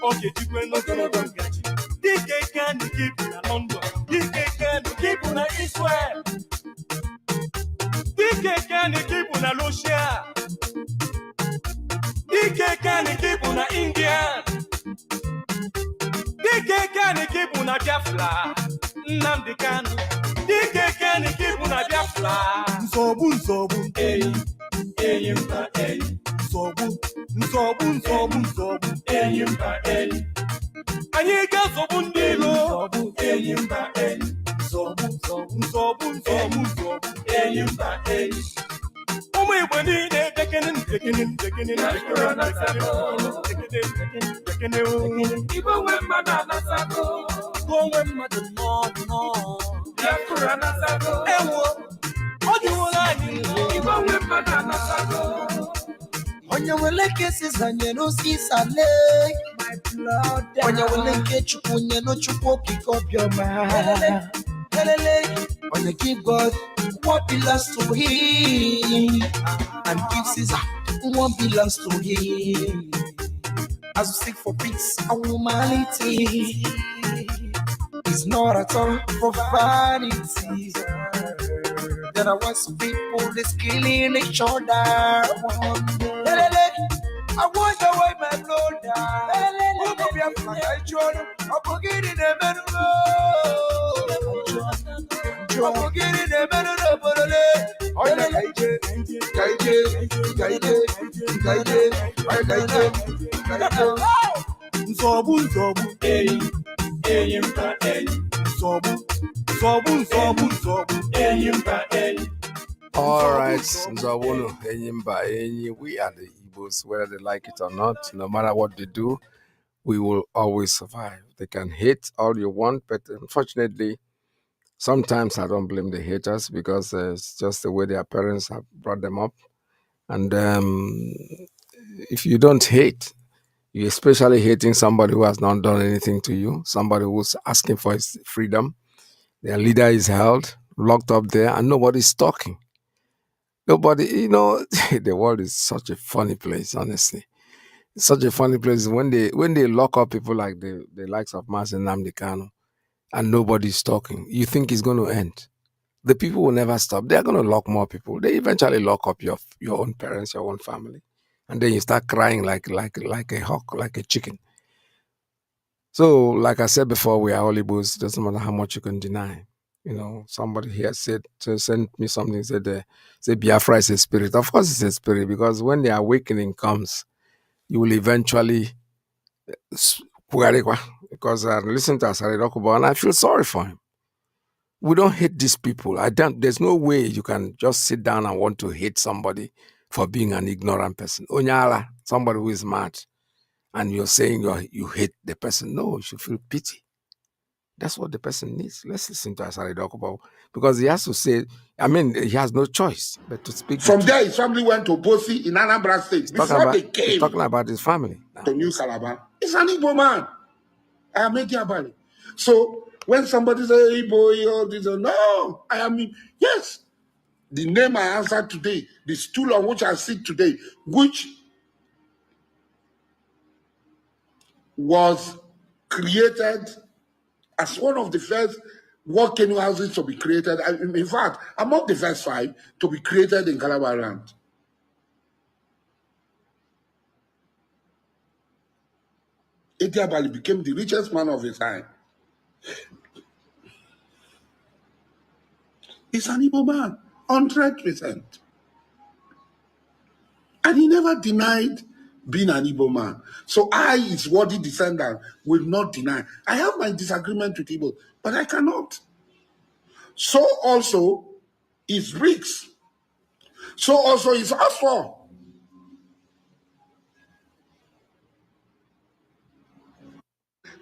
ọ ga-ejikwe n'ogologo ngaji dike Kanu gị bụ na London dike Kanu gị bụ na Israel dike Kanu gị bụ na Russia dike Kanu gị bụ na India dike Kanu gị bụ na Biafra Nnamdi Kanu dike Kanu gị bụ na Biafra nzọgbu enyi mba enyi nzọgbu enyi mba enyi anyị ga-azọgbu ndị ilo enyi mba enyi nzọgbu enyi mba enyi ụmụ Igbo niile dekene Igbo nwe mmadụ anasago onwe mmadụ nnọọ Biafra anasago ewo ọ dịwola anyị Igbo nwe mmadụ anasago onye nwere ike sizanye n'osisale onye nwere ike chukwu nye n'chukwu okike obiọma onye give God what belongs to him and give Caesar what belongs to him as we seek for peace and humanity is not at all for vanity. There are once people that's killing each other. I want to wipe my blood down. I'm forgetting the middle. I'm forgetting the middle. Nzọgbu enyi mba enyi nzọgbu enyi mba enyi. All right, Nzawolo, Enyimba, Enyi, we are the Igbos, whether they like it or not. No matter what they do, we will always survive. They can hate all you want, but unfortunately, sometimes I don't blame the haters because it's just the way their parents have brought them up. And if you don't hate, you're especially hating somebody who has not done anything to you, somebody who's asking for his freedom. Their leader is held, locked up there, and nobody's talking. Nobody, the world is such a funny place, honestly. It's such a funny place when they lock up people like the likes of Mazi Nnamdi Kanu and nobody's talking. You think it's going to end. The people will never stop. They're going to lock more people. They eventually lock up your own parents, your own family. And then you start crying like a hawk, like a chicken. So, like I said before, we are all Igbos. Doesn't matter how much you can deny. Somebody here sent me something, said Biafra is a spirit. Of course it's a spirit, because when the awakening comes, you will eventually, because I listened to Asari Dokubo and I feel sorry for him. We don't hate these people. There's no way you can just sit down and want to hate somebody for being an ignorant person. Onyala, somebody who is mad, and you're saying you hate the person. No, you should feel pity. That's what the person needs. Let's listen to Asari Dokubo, because he has to say, he has no choice but to speak. From there, his family went to Bosi in Anambra State. He's talking about his family now. To New Calabar. He's an Igbo man. I am Mediabali. So when somebody says Igbo, all this, no, yes. The name I answered today, the stool on which I sit today, which was created as one of the first working houses to be created. In fact, among the first 5 to be created in Calabar land. Ediabali became the richest man of his time. He's an Igbo man, 100%. And he never denied being an Igbo man. So I, his worthy descendant, will not deny. I have my disagreement with Igbo, but I cannot. So also is BRICS. So also is AFO.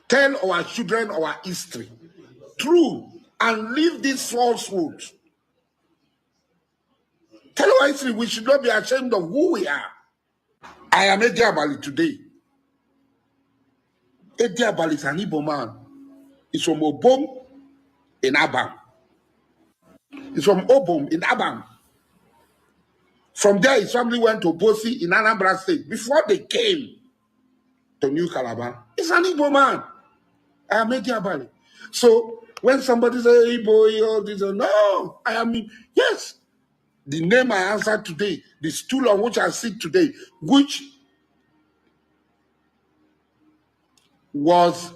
Tell our children our history. True. and leave this falsehood. Tell our history, we should not be ashamed of who we are. I am Edi Abali today. Edi Abali is an Igbo man. He's from Obom in Abam. He's from Obom in Abam. From there, his family went to Bosi in Anambra State before they came to New Calabar. He's an Igbo man. I am Edi Abali. So when somebody says Igbo, all this, no, I am, yes. The name I answered today, the stool on which I sit today, which was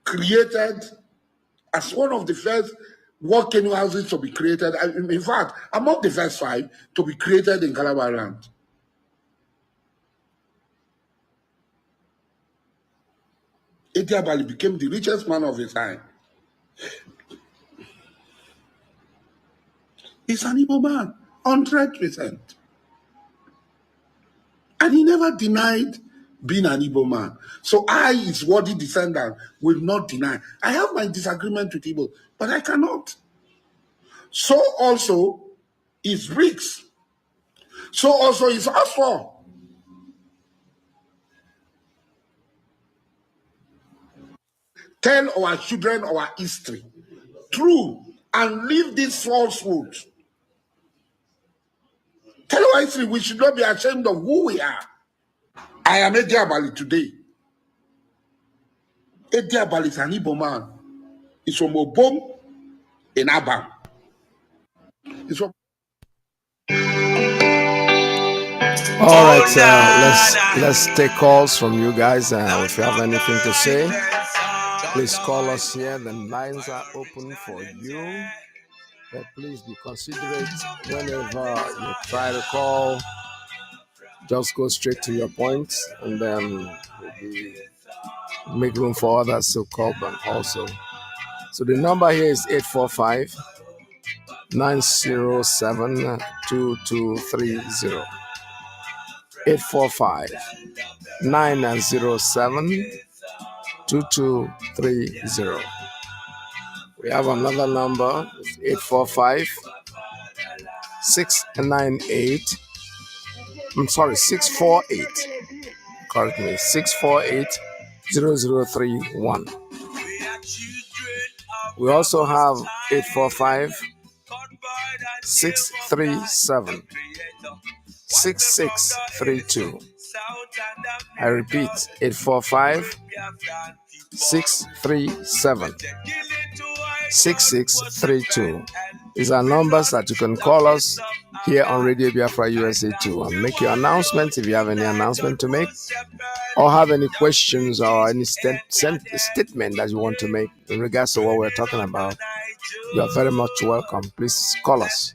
created as one of the first working houses to be created. In fact, among the first 5 to be created in Calabar land. Edi Abali became the richest man of his time. He's an Igbo man, 100%. And he never denied being an Igbo man. So I, his worthy descendant, will not deny. I have my disagreement with Igbo, but I cannot. So also is bricks. So also is asphalt. Tell our children our history. True. And leave this falsehood. Tell our history, we should not be ashamed of who we are. I am Edi Abali today. Edi Abali is an Igbo man. He's from Obom in Abam. He's from... All right, let's take calls from you guys. If you have anything to say, please call us here. The lines are open for you. But please be considerate whenever you try to call. Just go straight to your point, and then make room for others to call them also. So the number here is 845-907-2230. 845-907-2230. We have another number, it's 845-698. I'm sorry, 648. Correct me, 648-0031. We also have 845-637-6632. I repeat, 845-637-6632 is our numbers that you can call us here on Radio Biafra USA 2 and make your announcements if you have any announcement to make, or have any questions or any statement that you want to make in regards to what we're talking about. You are very much welcome. Please call us.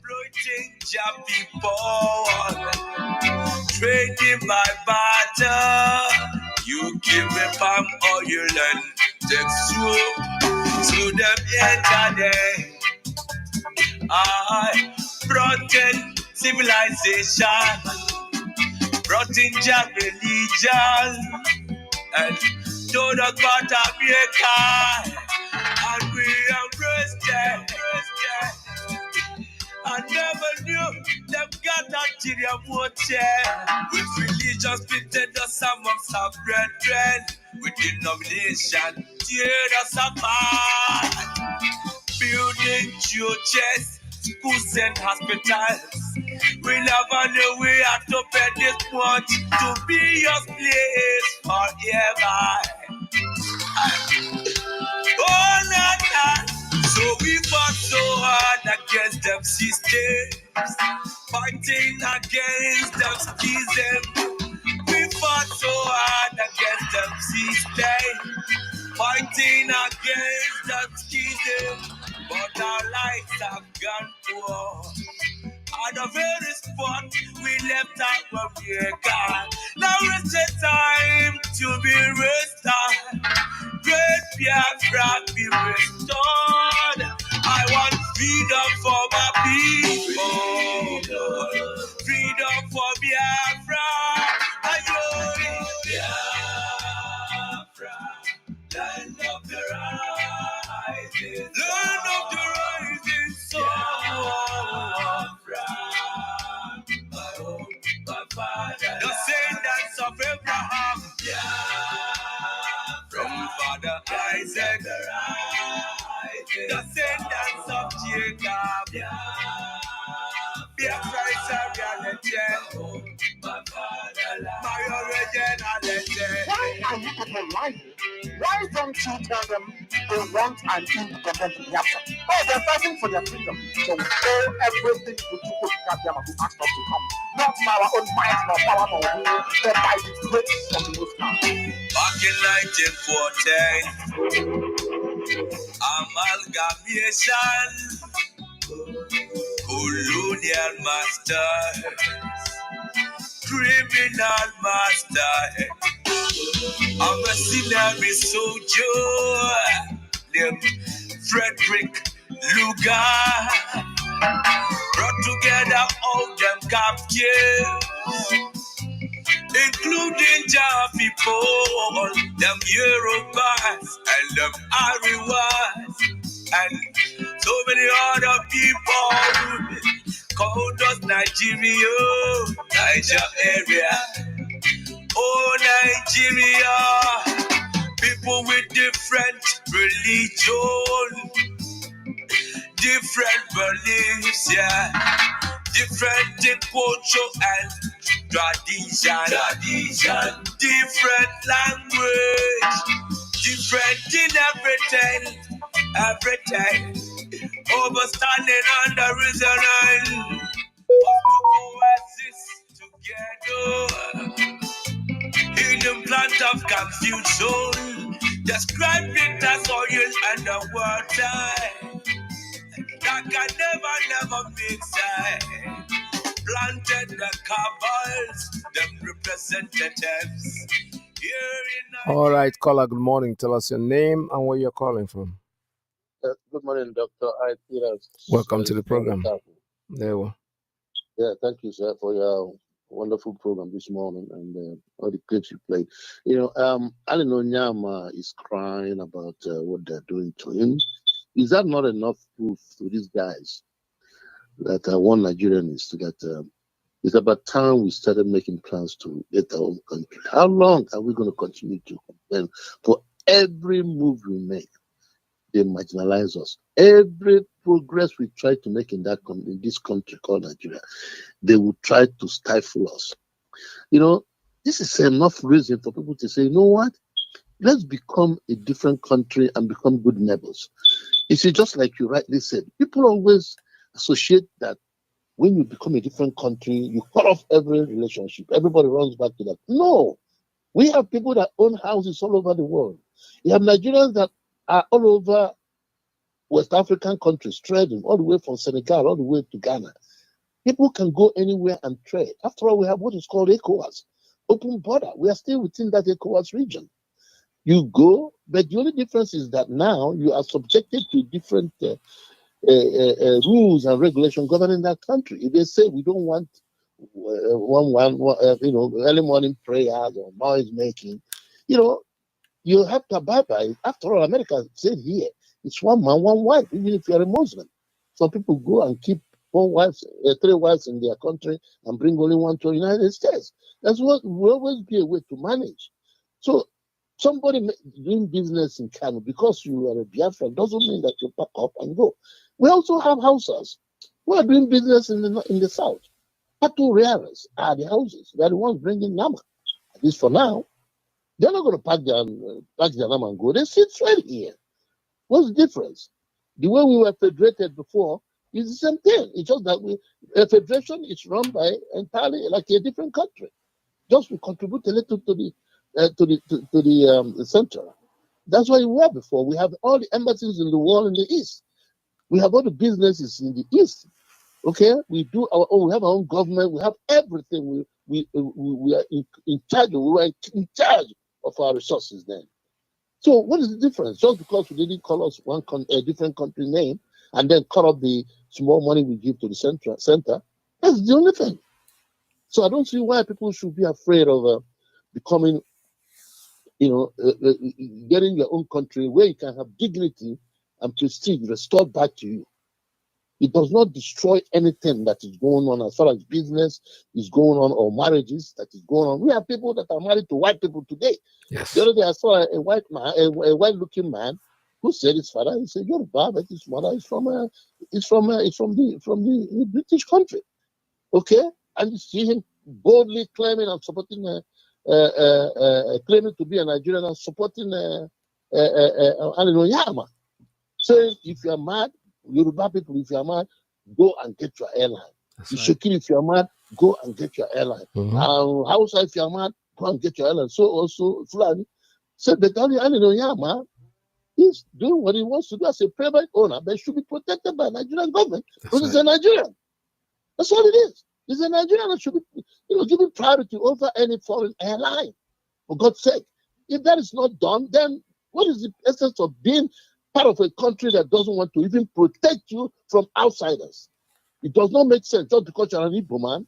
Trading by barter, you give me palm oil and takes you to them enter there. I brought in civilization, brought in Jack religion, and told us about America, and we embraced them. I never knew them got Nigeria with religion splitted us amongst our brethren, with denomination teared us apart. Building churches, schools and hospitals. We never knew we had to pay this much to be your place forever. Oh, nah. So we fought so hard against them systems, fighting against them schisms. We fought so hard against them systems, fighting against them schisms. But our lives have gone poor. At the very spot we left our America. Now is the time to be restored. Great Biafra be restored. I want freedom for my people. Freedom for Biafra. Biafra, land of the rising. Land of the rising. unreliable, why don't you tell them they want an independent Biafra? Oh, they're fighting for their freedom. So we owe everything to Kabiyama who asked us to come. Not by our own might, nor power, nor will, but by the grace of the Most High. Back in 1914, amalgamation, colonial master, criminal master, a mercenary soldier named Frederick Lugar, brought together all them captives, including Jaffa people, them Yorubas and them Ariwas, and so many other people called us Nigeria, Niger area. Oh, Nigeria, people with different religion, different beliefs, yeah, different in culture and tradition, different language, different in everything, overstanding under reason must coexist together in the plant of confusion, describe it as oil and the water that can never mix. Planted the cabals, them representatives. All right, caller, good morning. Tell us your name and where you're calling from. Good morning, Dr. I. Peters. Welcome to the program. There we go. Yeah, thank you, sir, for your wonderful program this morning and all the clips you played. You know, Ali Nyama is crying about what they're doing to him. Is that not enough proof to these guys that one Nigerian is to get? It's about time we started making plans to get our own country. How long are we going to continue to complain? For every move we make, they marginalize us. Every progress we try to make in this country called Nigeria, they will try to stifle us. You know, this is enough reason for people to say, you know what? Let's become a different country and become good neighbors. You see, just like you rightly said, people always associate that when you become a different country, you cut off every relationship. Everybody runs back to that. No. We have people that own houses all over the world. You have Nigerians that are all over West African countries trading, all the way from Senegal, all the way to Ghana. People can go anywhere and trade. After all, we have what is called ECOWAS, open border. We are still within that ECOWAS region. You go, but the only difference is that now you are subjected to different rules and regulations governing that country. If they say we don't want early morning prayers or noise making, you have to abide by it. After all, America said here, it's one man, one wife, even if you're a Muslim. Some people go and keep 4 wives, 3 wives in their country and bring only one to the United States. That's what will always be a way to manage. So somebody doing business in Kanu, because you are a Biafra, doesn't mean that you pack up and go. We also have houses who are doing business in the south. Patu Reares are the houses. They're the ones bringing Nama. At least for now. They're not going to pack their Nama and go. They sit right here. What's the difference? The way we were federated before is the same thing. It's just that a federation is run by entirely like a different country. Just we contribute a little to the center. That's what we were before. We have all the embassies in the world in the east. We have all the businesses in the east. Okay, we do our own. We have our own government. We have everything. We are in charge. We were in charge of our resources then. So what is the difference? Just because we didn't call us a different country name and then cut off the small money we give to the center, that's the only thing. So I don't see why people should be afraid of becoming, getting your own country where you can have dignity and prestige restored back to you. It does not destroy anything that is going on as far as business is going on or marriages that is going on. We have people that are married to white people today. Yes. The other day I saw a white man, a white-looking man, who said his father, he said, Yoruba, but his mother is from the British country. Okay? And you see him boldly claiming and supporting claiming to be a Nigerian and supporting Yama. Saying if you are mad, Yoruba people, if you are mad, go and get your airline. Ishokiri, if you are mad, go and get your airline. Hausa, if you are mad, go and get your airline. So also Fulani said that Yama is doing what he wants to do as a private owner, but should be protected by the Nigerian government because he's a Nigerian. That's all it is. He's a Nigerian that should be, given priority over any foreign airline. For God's sake, if that is not done, then what is the essence of being part of a country that doesn't want to even protect you from outsiders? It does not make sense just because you're an Igbo man.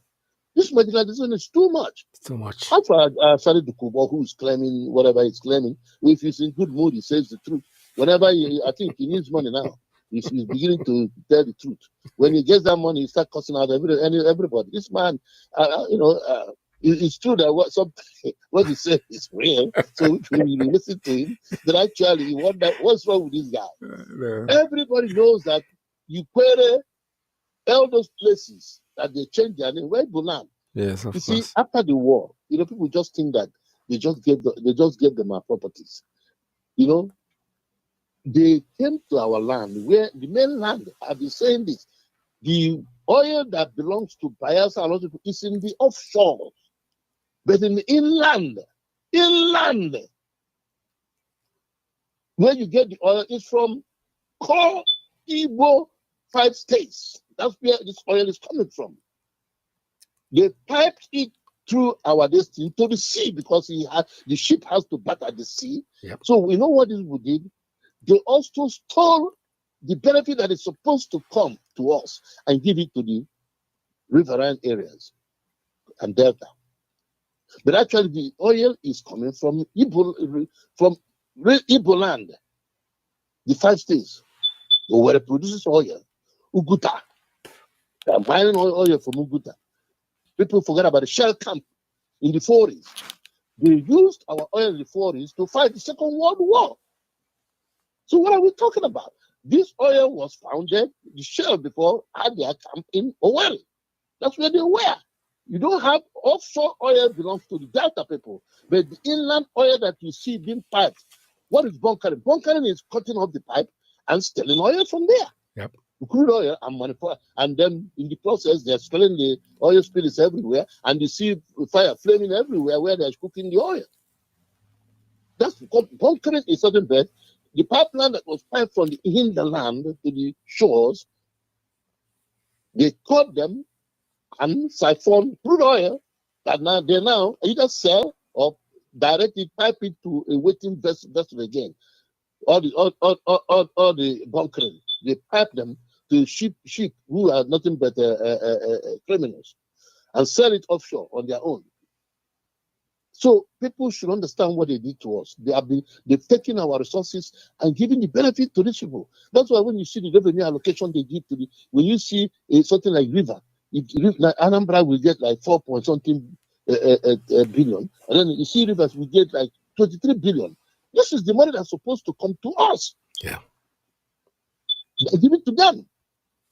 This marginalization is too much. It's too much. How far Sadi Dukubo, who is claiming whatever he's claiming, if he's in good mood, he says the truth. Whenever I think he needs money now, he's beginning to tell the truth. When he gets that money, he starts cussing out everybody. This man, it's true that what he said is real. So when you listen to him, then actually you wonder what's wrong with this guy. No. Everybody knows that you query all those places that they change their name. Where Bulan? Yes, of course. See, after the war, people just think that they just gave them our properties. They came to our land where the mainland. I've been saying this. The oil that belongs to Biafra and other people is in the offshore, but in the inland, where you get the oil is from core Igbo 5 states. That's where this oil is coming from. They piped it through our destiny to the sea because the ship has to back at the sea. Yep. So we know what these people did. They also stole the benefit that is supposed to come to us and give it to the riverine areas and delta. But actually, the oil is coming from Igbo land, the 5 states, where it produces oil. Uguta. They are mining oil from Uguta. People forget about the shell camp in the 40s. They used our oil in the 40s to fight the Second World War. So what are we talking about? This oil was founded, the shell before had their camp in Oweri. That's where they were. You don't have offshore oil belongs to the Delta people, but the inland oil that you see being piped, what is bunkering? Bunkering is cutting off the pipe and stealing oil from there. Yep. Crude oil and manufacture, and then in the process they're spilling the oil spills everywhere, and you see fire flaming everywhere where they're cooking the oil. That's bunkering is certain bed. The pipeline that was piped from the hinterland to the shores, they cut them and siphon crude oil that they now either sell or directly pipe it to a waiting vessel again. All the bunkering, they pipe them to ship who are nothing but criminals and sell it offshore on their own. So people should understand what they did to us. They've taken our resources and given the benefit to these people. That's why when you see the revenue allocation they give to when you see something like river, Anambra will get like 4 point something billion, and then you see rivers will get like 23 billion. This is the money that's supposed to come to us. Yeah. Give it to them.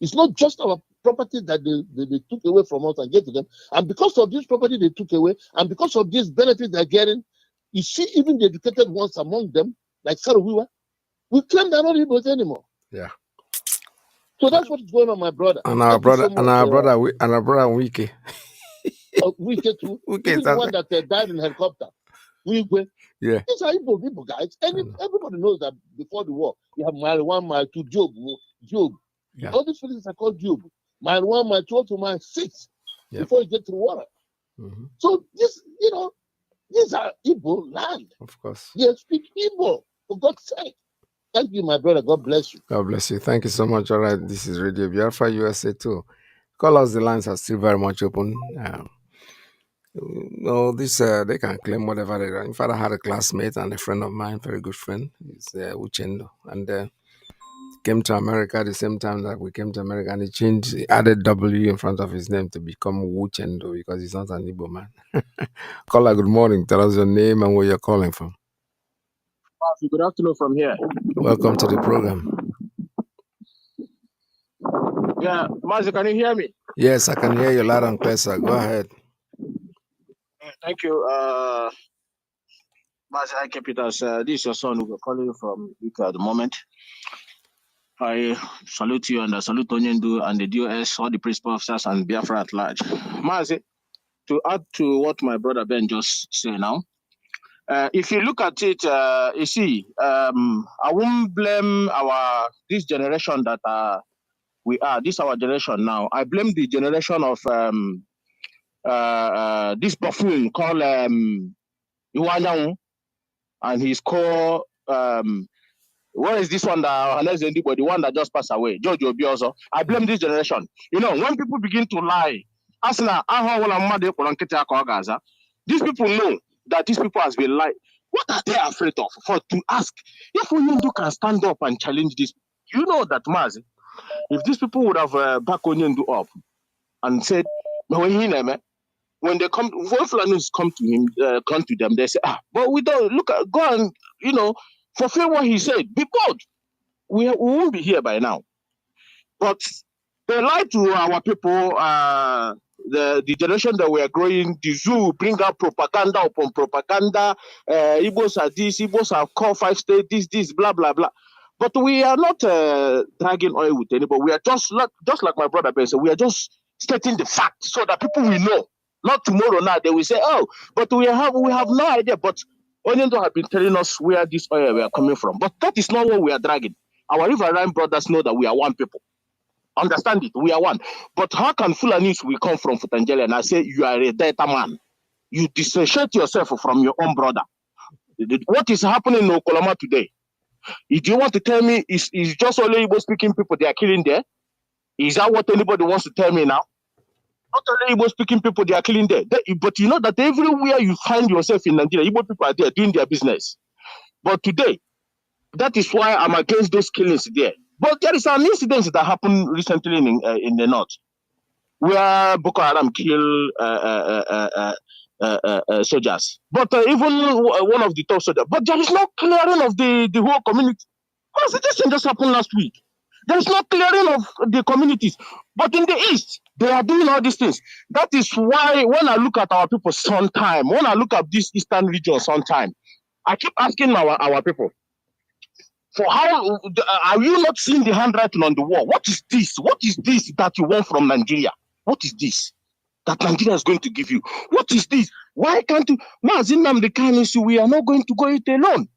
It's not just our property that they took away from us and gave to them. And because of this property they took away, and because of this benefit they're getting, you see even the educated ones among them, like Saruwiwa, we claim they're not Igbos anymore. Yeah. So that's what's going on, my brother. And our brother Iyke. Iyke too. Iyke, Even the one that died in helicopter. Iyke. Yeah. These are Igbo guys. Everybody knows that before the war, you have mile 1, mile 2, Job. Yeah. All these places are called Job. Mile 1, mile 2 to mile 6 before you get to the water. Mm-hmm. So these are Igbo land. Of course. They speak Igbo, for God's sake. Thank you, my brother. God bless you. God bless you. Thank you so much. All right. This is Radio Biafra USA 2. Call us. The lines are still very much open. They can claim whatever they want. In fact, I had a classmate and a friend of mine, very good friend, is Uchendo, and came to America at the same time that we came to America, and he added W in front of his name to become Uchendo because he's not an Igbo man. Caller, good morning. Tell us your name and where you're calling from. Good afternoon from here. Welcome to the program. Yeah, Mazi, can you hear me? Yes, I can hear you loud and clear, sir. Go ahead. Thank you. Mazi Iyke Peters, this is your son who will call you from UK at the moment. I salute you and I salute Onyendu and the DOS, all the principal officers and Biafra at large. Mazi, to add to what my brother Ben just said now, if you look at it, you see, I won't blame this generation that we are. This our generation now. I blame the generation of this buffoon called Iwanyanwu and his co. Where is this one that anybody, the one that just passed away, George Obiozo? I blame this generation. You know, when people begin to lie, these people know that these people has been lied. What are they afraid of? For to ask if Onyendu can stand up and challenge this, you know that Mazi, if these people would have backed Onyendu up and said, when they come, when Fulanis come to him, come to them, they say, but we don't look at, go and, you know, fulfill what he said. Be bold. We won't be here by now. But they lie to our people, the generation that we are growing, the zoo, bring out propaganda upon propaganda. Igbos are this, Igbos are called 5 states, this, blah, blah, blah. But we are not dragging oil with anybody. We are just like my brother Ben said, we are just stating the fact so that people will know. Not tomorrow now, they will say, oh, but we have no idea. But Onyendu have been telling us where this oil we are coming from. But that is not what we are dragging. Our riverine brothers know that we are one people. Understand it, we are one. But how can Fulanis will come from Futangeli and I say you are a Delta man? You dissociate yourself from your own brother. What is happening in Okoloma today? If you want to tell me it's just only Igbo speaking people they are killing there? Is that what anybody wants to tell me now? Not only Igbo speaking people they are killing there. But you know that everywhere you find yourself in Nigeria, Igbo people are there doing their business. But today, that is why I'm against those killings there. But there is an incident that happened recently in the north, where Boko Haram killed soldiers. But even one of the top soldiers. But there is no clearing of the whole community. Because this thing just happened last week. There is no clearing of the communities. But in the east, they are doing all these things. That is why when I look at our people sometime, when I look at this eastern region sometime, I keep asking our people, for how are you not seeing the handwriting on the wall? What is this? What is this that you want from Nigeria? What is this that Nigeria is going to give you? What is this? Why can't you? Mazi Nnamdi Kanu, we are not going to go it alone.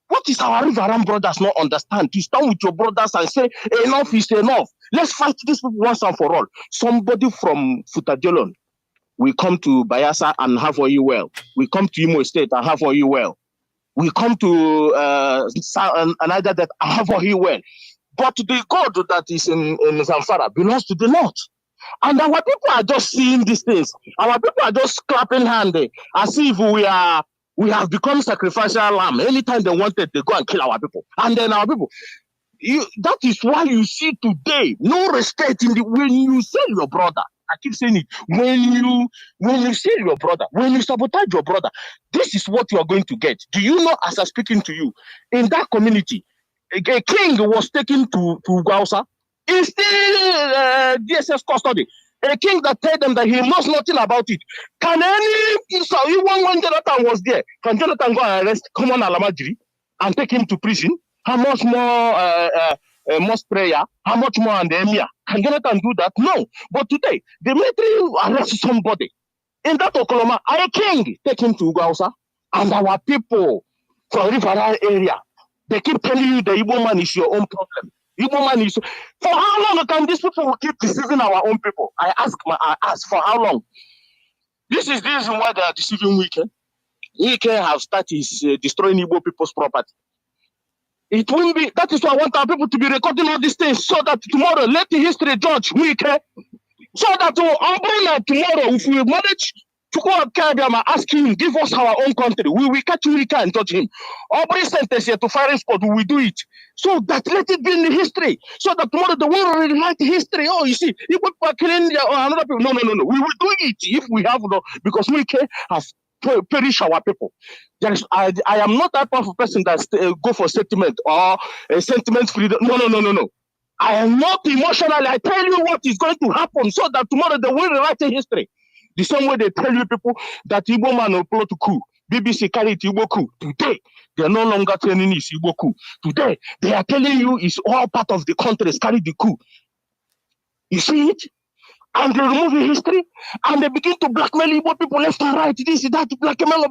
What is our Riverine brothers not understand? To stand with your brothers and say, enough is enough. Let's fight this people once and for all. Somebody from Futajelon will come to Bayelsa and have all you well. We come to Imo State and have all you well. We come to another that have all you well. But the God that is in Zamfara belongs to the north. And our people are just seeing these things. Our people are just clapping hands as if we have become sacrificial lamb. Anytime they wanted, they go and kill our people. And then our people, that is why you see today no respect in when you sell your brother. I keep saying it. When you sell your brother, when you sabotage your brother, this is what you are going to get. Do you know, as I'm speaking to you, in that community, a king was taken to Gausa. He's still DSS custody. A king that told them that he knows nothing about it. Can even when Jonathan was there, can Jonathan go and arrest Common Alamajiri and take him to prison? How much more most prayer? How much more and the emir? Can Jonathan do that? No. But today, the military arrest somebody. In that Oklahoma, a king take him to Gausa, and our people from Riverine area, they keep telling you the Igbo man is your own problem. Igbo man is. For how long can these people keep deceiving our own people? I ask for how long? This is the reason why they are deceiving Iyke. Iyke have started destroying Igbo people's property. It will be. That is why I want our people to be recording all these things so that tomorrow let the history judge Iyke. So that tomorrow, if we manage to go up Kagama, ask him, give us our own country, we will catch Iyke and judge him. Aubrey sentence here to firing squad, we will do it. So that let it be in the history. So that tomorrow the world will write history. Oh, you see, if we are killing another people, no. We will do it if we have no, because Iyke has perish our people. I am not that type of person that go for sentiment or sentiment freedom. No. I am not emotional. I tell you what is going to happen so that tomorrow they will rewrite history. The same way they tell you people that Igbo man will plot to coup. BBC carry it Igbo coup. Today, they are no longer telling it's Igbo coup. Today, they are telling you it's all part of the countries carry the coup. You see it? And they remove the history, and they begin to blackmail Igbo people left and right. This is that, blackmail.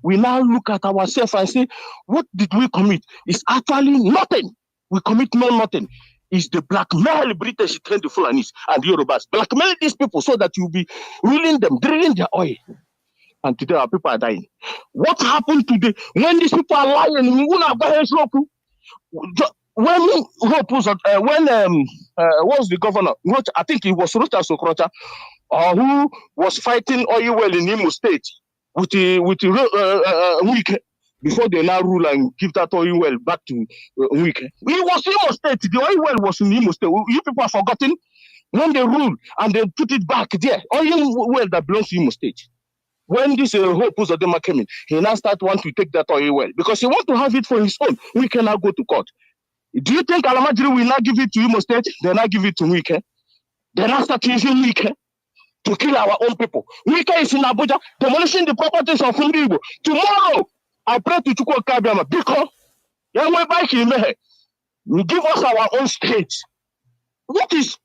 We now look at ourselves and say, what did we commit? It's actually nothing. We commit nothing. It's the blackmail British trained the Fulanis and the Yorubas. Blackmail these people so that you'll be ruling them, drilling their oil. And today our people are dying. What happened today when these people are lying? When Hope was was the governor? I think it was Ruta Sokrota, who was fighting oil well in Imo State with Iyke before they now rule and give that oil well back to Iyke. It was Imo State. The oil well was in Imo State. You people have forgotten when they ruled and they put it back there. Oil well that belongs to Imo State. When this Hope Uzodinma came in, he now started wanting to take that oil well because he wants to have it for his own. We can now go to court. Do you think Alamajiri will not give it to Imo State? They not give it to Iyke. They not start using Iyke to kill our own people. Iyke is in Abuja demolishing the properties of Igbo. Tomorrow, I pray to Chukwu Kabiama because we give us our own state. What is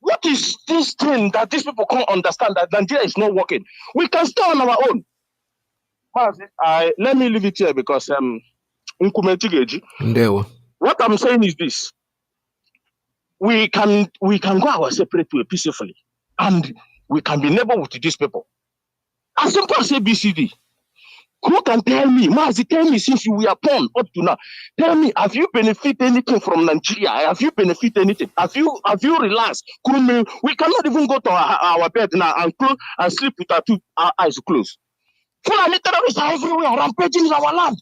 this thing that these people can't understand that Nigeria is not working? We can stay on our own. Let me leave it here because what I'm saying is this: we can go our separate way peacefully, and we can be neighbor with these people. As simple as ABCD. Who can tell me, Mazi, tell me since you were born up to now, tell me, have you benefited anything from Nigeria? Have you benefited anything? Have you relaxed? We cannot even go to our bed now and sleep with our eyes closed. Fulani terrorists are everywhere, rampaging in our land.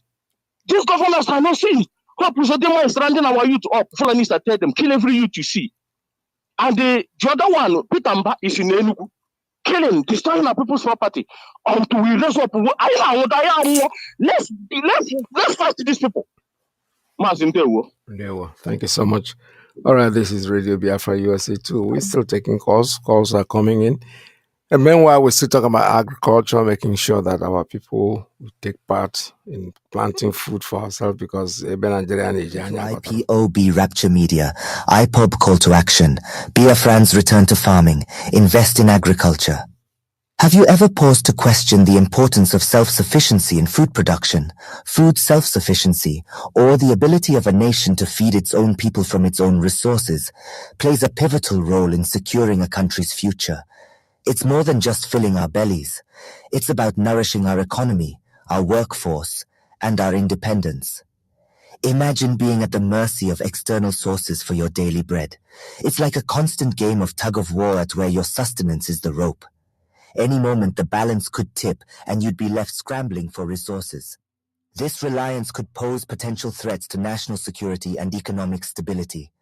These governors are not seeing. Hope Uzodinma is rounding our youth up. Fulani are telling them, kill every youth you see. And the other one, Peter Mba, is in Enugu. Killing, destroying our people's property until we raise up. Let's fight these people. Thank you so much. All right, this is Radio Biafra USA 2. We're still taking calls. Calls are coming in. And meanwhile, we're still talking about agriculture, making sure that our people take part in planting food for ourselves because IPOB Rapture Media, IPOB Call to Action, Biafrans Return to Farming, Invest in Agriculture. Have you ever paused to question the importance of self-sufficiency in food production, food self-sufficiency, or the ability of a nation to feed its own people from its own resources, plays a pivotal role in securing a country's future? It's more than just filling our bellies. It's about nourishing our economy, our workforce, and our independence. Imagine being at the mercy of external sources for your daily bread. It's like a constant game of tug-of-war at where your sustenance is the rope. Any moment the balance could tip and you'd be left scrambling for resources. This reliance could pose potential threats to national security and economic stability.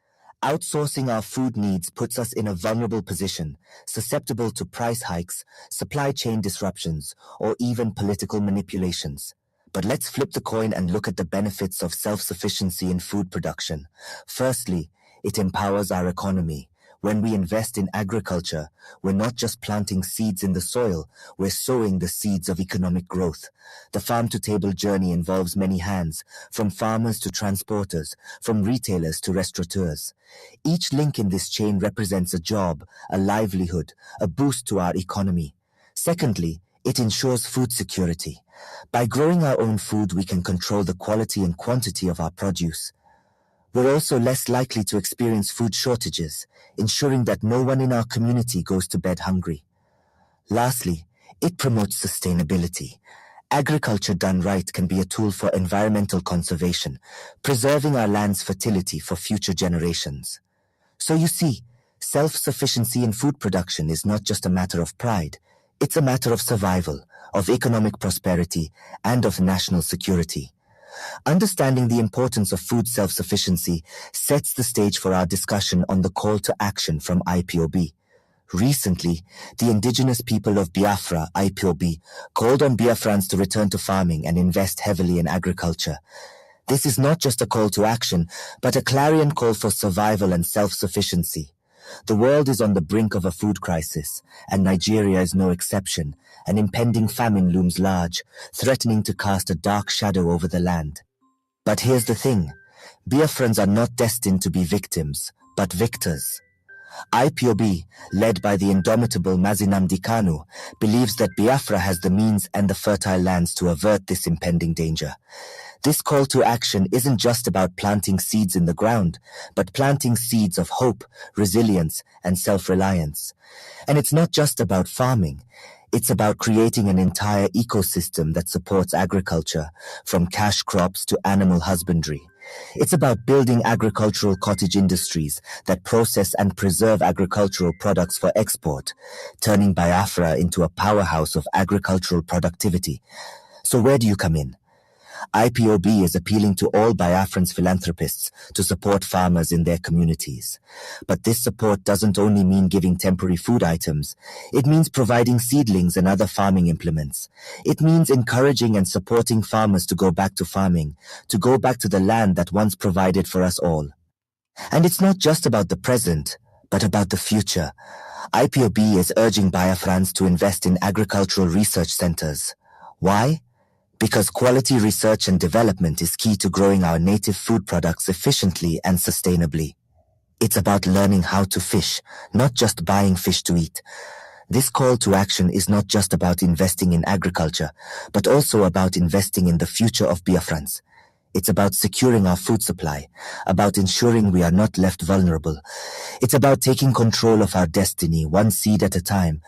Outsourcing our food needs puts us in a vulnerable position, susceptible to price hikes, supply chain disruptions, or even political manipulations. But let's flip the coin and look at the benefits of self-sufficiency in food production. Firstly, it empowers our economy. When we invest in agriculture, we're not just planting seeds in the soil, we're sowing the seeds of economic growth. The farm-to-table journey involves many hands, from farmers to transporters, from retailers to restaurateurs. Each link in this chain represents a job, a livelihood, a boost to our economy. Secondly, it ensures food security. By growing our own food, we can control the quality and quantity of our produce. We're also less likely to experience food shortages, ensuring that no one in our community goes to bed hungry. Lastly, it promotes sustainability. Agriculture done right can be a tool for environmental conservation, preserving our land's fertility for future generations. So you see, self-sufficiency in food production is not just a matter of pride, it's a matter of survival, of economic prosperity, and of national security. Understanding the importance of food self-sufficiency sets the stage for our discussion on the call to action from IPOB. Recently, the indigenous people of Biafra, IPOB, called on Biafrans to return to farming and invest heavily in agriculture. This is not just a call to action, but a clarion call for survival and self-sufficiency. The world is on the brink of a food crisis, and Nigeria is no exception. An impending famine looms large, threatening to cast a dark shadow over the land. But here's the thing. Biafrans are not destined to be victims, but victors. IPOB, led by the indomitable Mazi Kanu, believes that Biafra has the means and the fertile lands to avert this impending danger. This call to action isn't just about planting seeds in the ground, but planting seeds of hope, resilience, and self-reliance. And it's not just about farming. It's about creating an entire ecosystem that supports agriculture, from cash crops to animal husbandry. It's about building agricultural cottage industries that process and preserve agricultural products for export, turning Biafra into a powerhouse of agricultural productivity. So where do you come in? IPOB is appealing to all Biafrans philanthropists to support farmers in their communities. But this support doesn't only mean giving temporary food items. It means providing seedlings and other farming implements. It means encouraging and supporting farmers to go back to farming, to go back to the land that once provided for us all. And it's not just about the present, but about the future. IPOB is urging Biafrans to invest in agricultural research centers. Why? Because quality research and development is key to growing our native food products efficiently and sustainably. It's about learning how to fish, not just buying fish to eat. This call to action is not just about investing in agriculture, but also about investing in the future of Biafrans. It's about securing our food supply, about ensuring we are not left vulnerable. It's about taking control of our destiny, one seed at a time.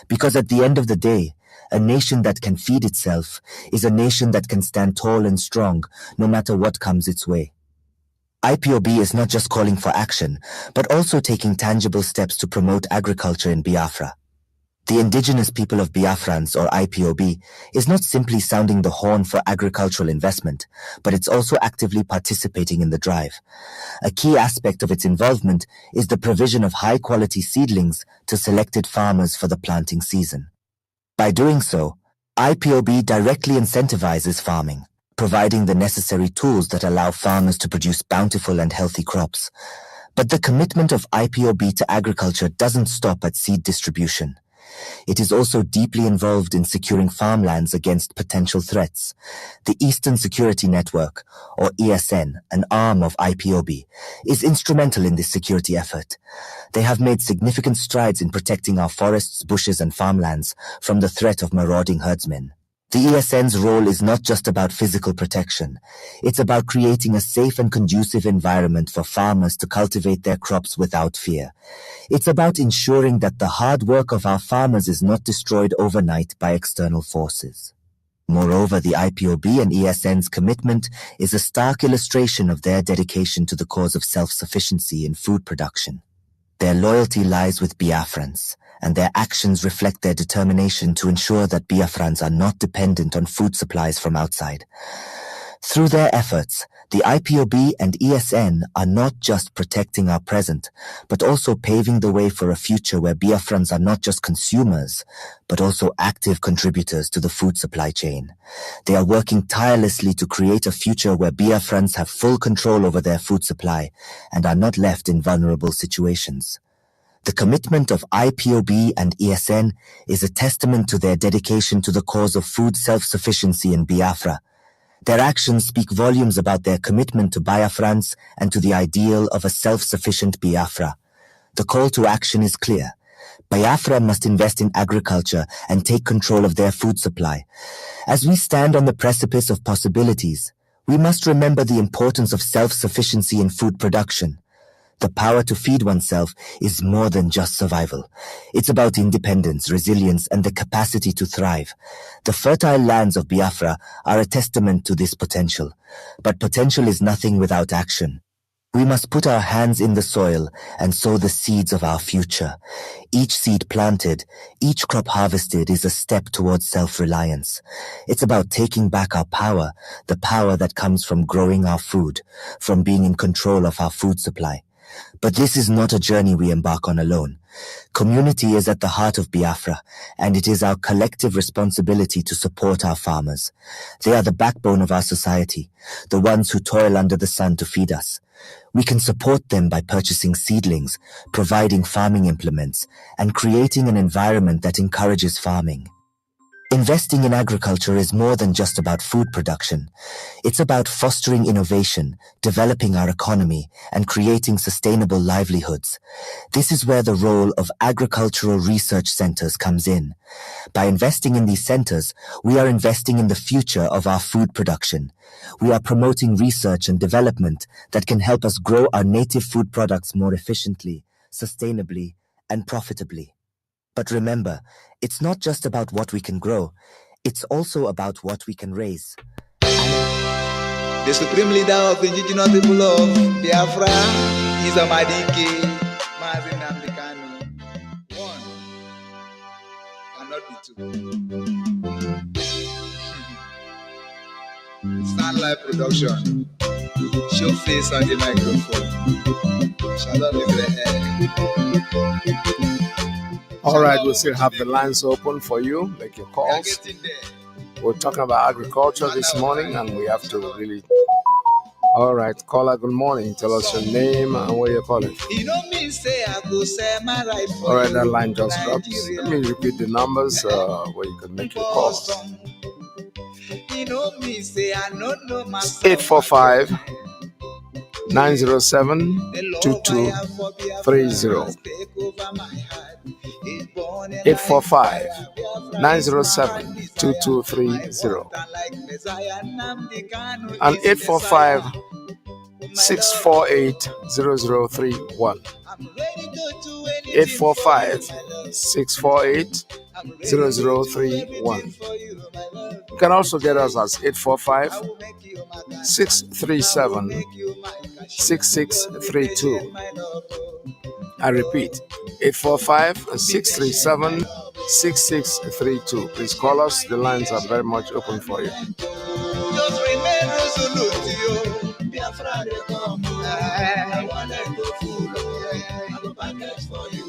Because at the end of the day, a nation that can feed itself is a nation that can stand tall and strong, no matter what comes its way. IPOB is not just calling for action, but also taking tangible steps to promote agriculture in Biafra. The indigenous people of Biafrans, or IPOB, is not simply sounding the horn for agricultural investment, but it's also actively participating in the drive. A key aspect of its involvement is the provision of high-quality seedlings to selected farmers for the planting season. By doing so, IPOB directly incentivizes farming, providing the necessary tools that allow farmers to produce bountiful and healthy crops. But the commitment of IPOB to agriculture doesn't stop at seed distribution. It is also deeply involved in securing farmlands against potential threats. The Eastern Security Network, or ESN, an arm of IPOB, is instrumental in this security effort. They have made significant strides in protecting our forests, bushes, and farmlands from the threat of marauding herdsmen. The ESN's role is not just about physical protection. It's about creating a safe and conducive environment for farmers to cultivate their crops without fear. It's about ensuring that the hard work of our farmers is not destroyed overnight by external forces. Moreover, the IPOB and ESN's commitment is a stark illustration of their dedication to the cause of self-sufficiency in food production. Their loyalty lies with Biafrans, and their actions reflect their determination to ensure that Biafrans are not dependent on food supplies from outside. Through their efforts, the IPOB and ESN are not just protecting our present, but also paving the way for a future where Biafrans are not just consumers, but also active contributors to the food supply chain. They are working tirelessly to create a future where Biafrans have full control over their food supply and are not left in vulnerable situations. The commitment of IPOB and ESN is a testament to their dedication to the cause of food self-sufficiency in Biafra. Their actions speak volumes about their commitment to Biafrans and to the ideal of a self-sufficient Biafra. The call to action is clear. Biafra must invest in agriculture and take control of their food supply. As we stand on the precipice of possibilities, we must remember the importance of self-sufficiency in food production. The power to feed oneself is more than just survival. It's about independence, resilience, and the capacity to thrive. The fertile lands of Biafra are a testament to this potential. But potential is nothing without action. We must put our hands in the soil and sow the seeds of our future. Each seed planted, each crop harvested is a step towards self-reliance. It's about taking back our power, the power that comes from growing our food, from being in control of our food supply. But this is not a journey we embark on alone. Community is at the heart of Biafra, and it is our collective responsibility to support our farmers. They are the backbone of our society, the ones who toil under the sun to feed us. We can support them by purchasing seedlings, providing farming implements, and creating an environment that encourages farming. Investing in agriculture is more than just about food production. It's about fostering innovation, developing our economy, and creating sustainable livelihoods. This is where the role of agricultural research centers comes in. By investing in these centers, we are investing in the future of our food production. We are promoting research and development that can help us grow our native food products more efficiently, sustainably, and profitably. But remember, it's not just about what we can grow, it's also about what we can raise. The supreme leader of the indigenous people of Biafra is Mazi Iyke, Mazi Nnamdi Kanu. One cannot be two. Stand live production. Show face on the microphone. Shalom is the air. All right, we'll still have the lines open for you. Make your calls. We're talking about agriculture this morning, and we have to really. All right, caller, good morning. Tell us your name and where you're calling. All right, that line just dropped. Let me repeat the numbers where you can make your calls. 845 907 2230. 845 907 2230 and 845 648 0031. 845 648 0031. You can also get us as 845 637 6632. I repeat, 845-637-6632. Please call us. The lines are very much open for you. Just remain resolute, Biafra dey come. I want to go full. I go package for you.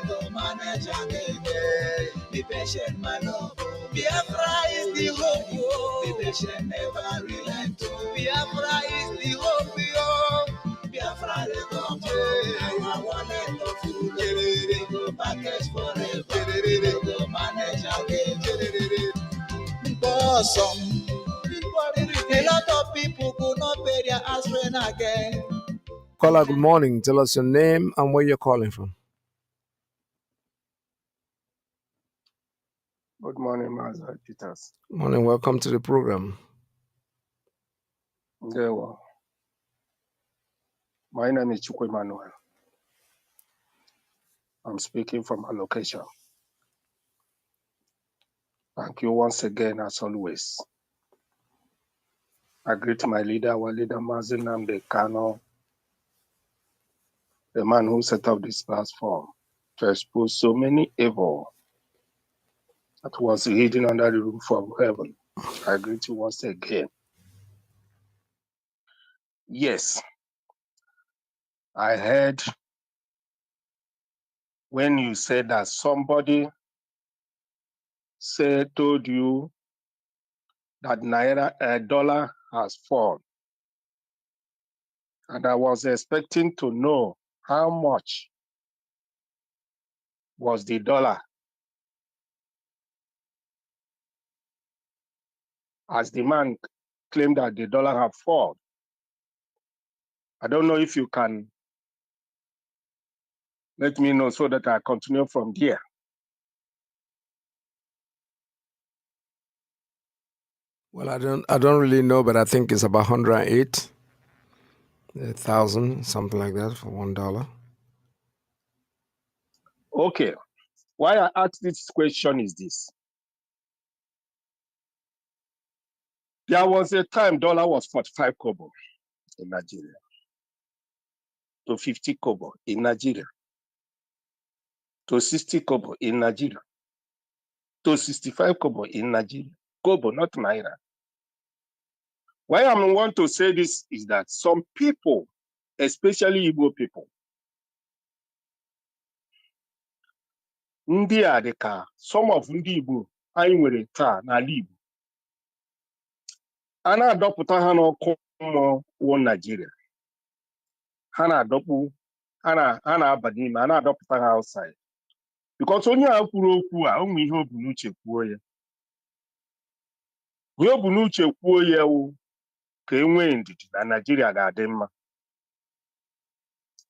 Go manage again. Be patient, my love. Biafra is the hope. Be patient, never relent. Biafra is the hope. Biafra dey come. I want to go full. Go package forever. Go manage again. Awesome. A lot of people could not pay their house rent again. Caller, good morning. Tell us your name and where you're calling from. Good morning, Mazi Peters. Morning. Welcome to the program. Yeah, well, my name is Chukwu Emmanuel. I'm speaking from a location. Thank you once again, as always. I greet my leader, our leader, Mazi Nnamdi Kanu, the man who set up this platform to expose so many evil that was hidden under the roof of heaven. I greet you once again. Yes, I heard when you said that somebody told you that dollar has fallen. And I was expecting to know how much was the dollar, as the man claimed that the dollar had fallen. I don't know if you can let me know so that I continue from there. Well, I don't really know, but I think it's about 108,000, something like that, for $1. Okay. Why I ask this question is this. There was a time dollar was 45 kobo in Nigeria, to 50 kobo in Nigeria, to 60 kobo in Nigeria, to 65 kobo in Nigeria. Kobo, not naira. Why I want to say this is that some people, especially Igbo people, ndị a dị ka some of ndị Igbo anyị nwere taa n'ala Igbo a na-adọpụta ha n'ọkụ mmụọ wụ Nigeria. Ha na-adọkpụ ha na-aba n'ime a na-adọpụta ha outside because onye a kwuru okwu a ụmụ ihe o bu n'uche kwuo ya. Ihe o bu n'uche kwuo ya wụ ka e nwee ndidi na Nigeria ga-adị mma.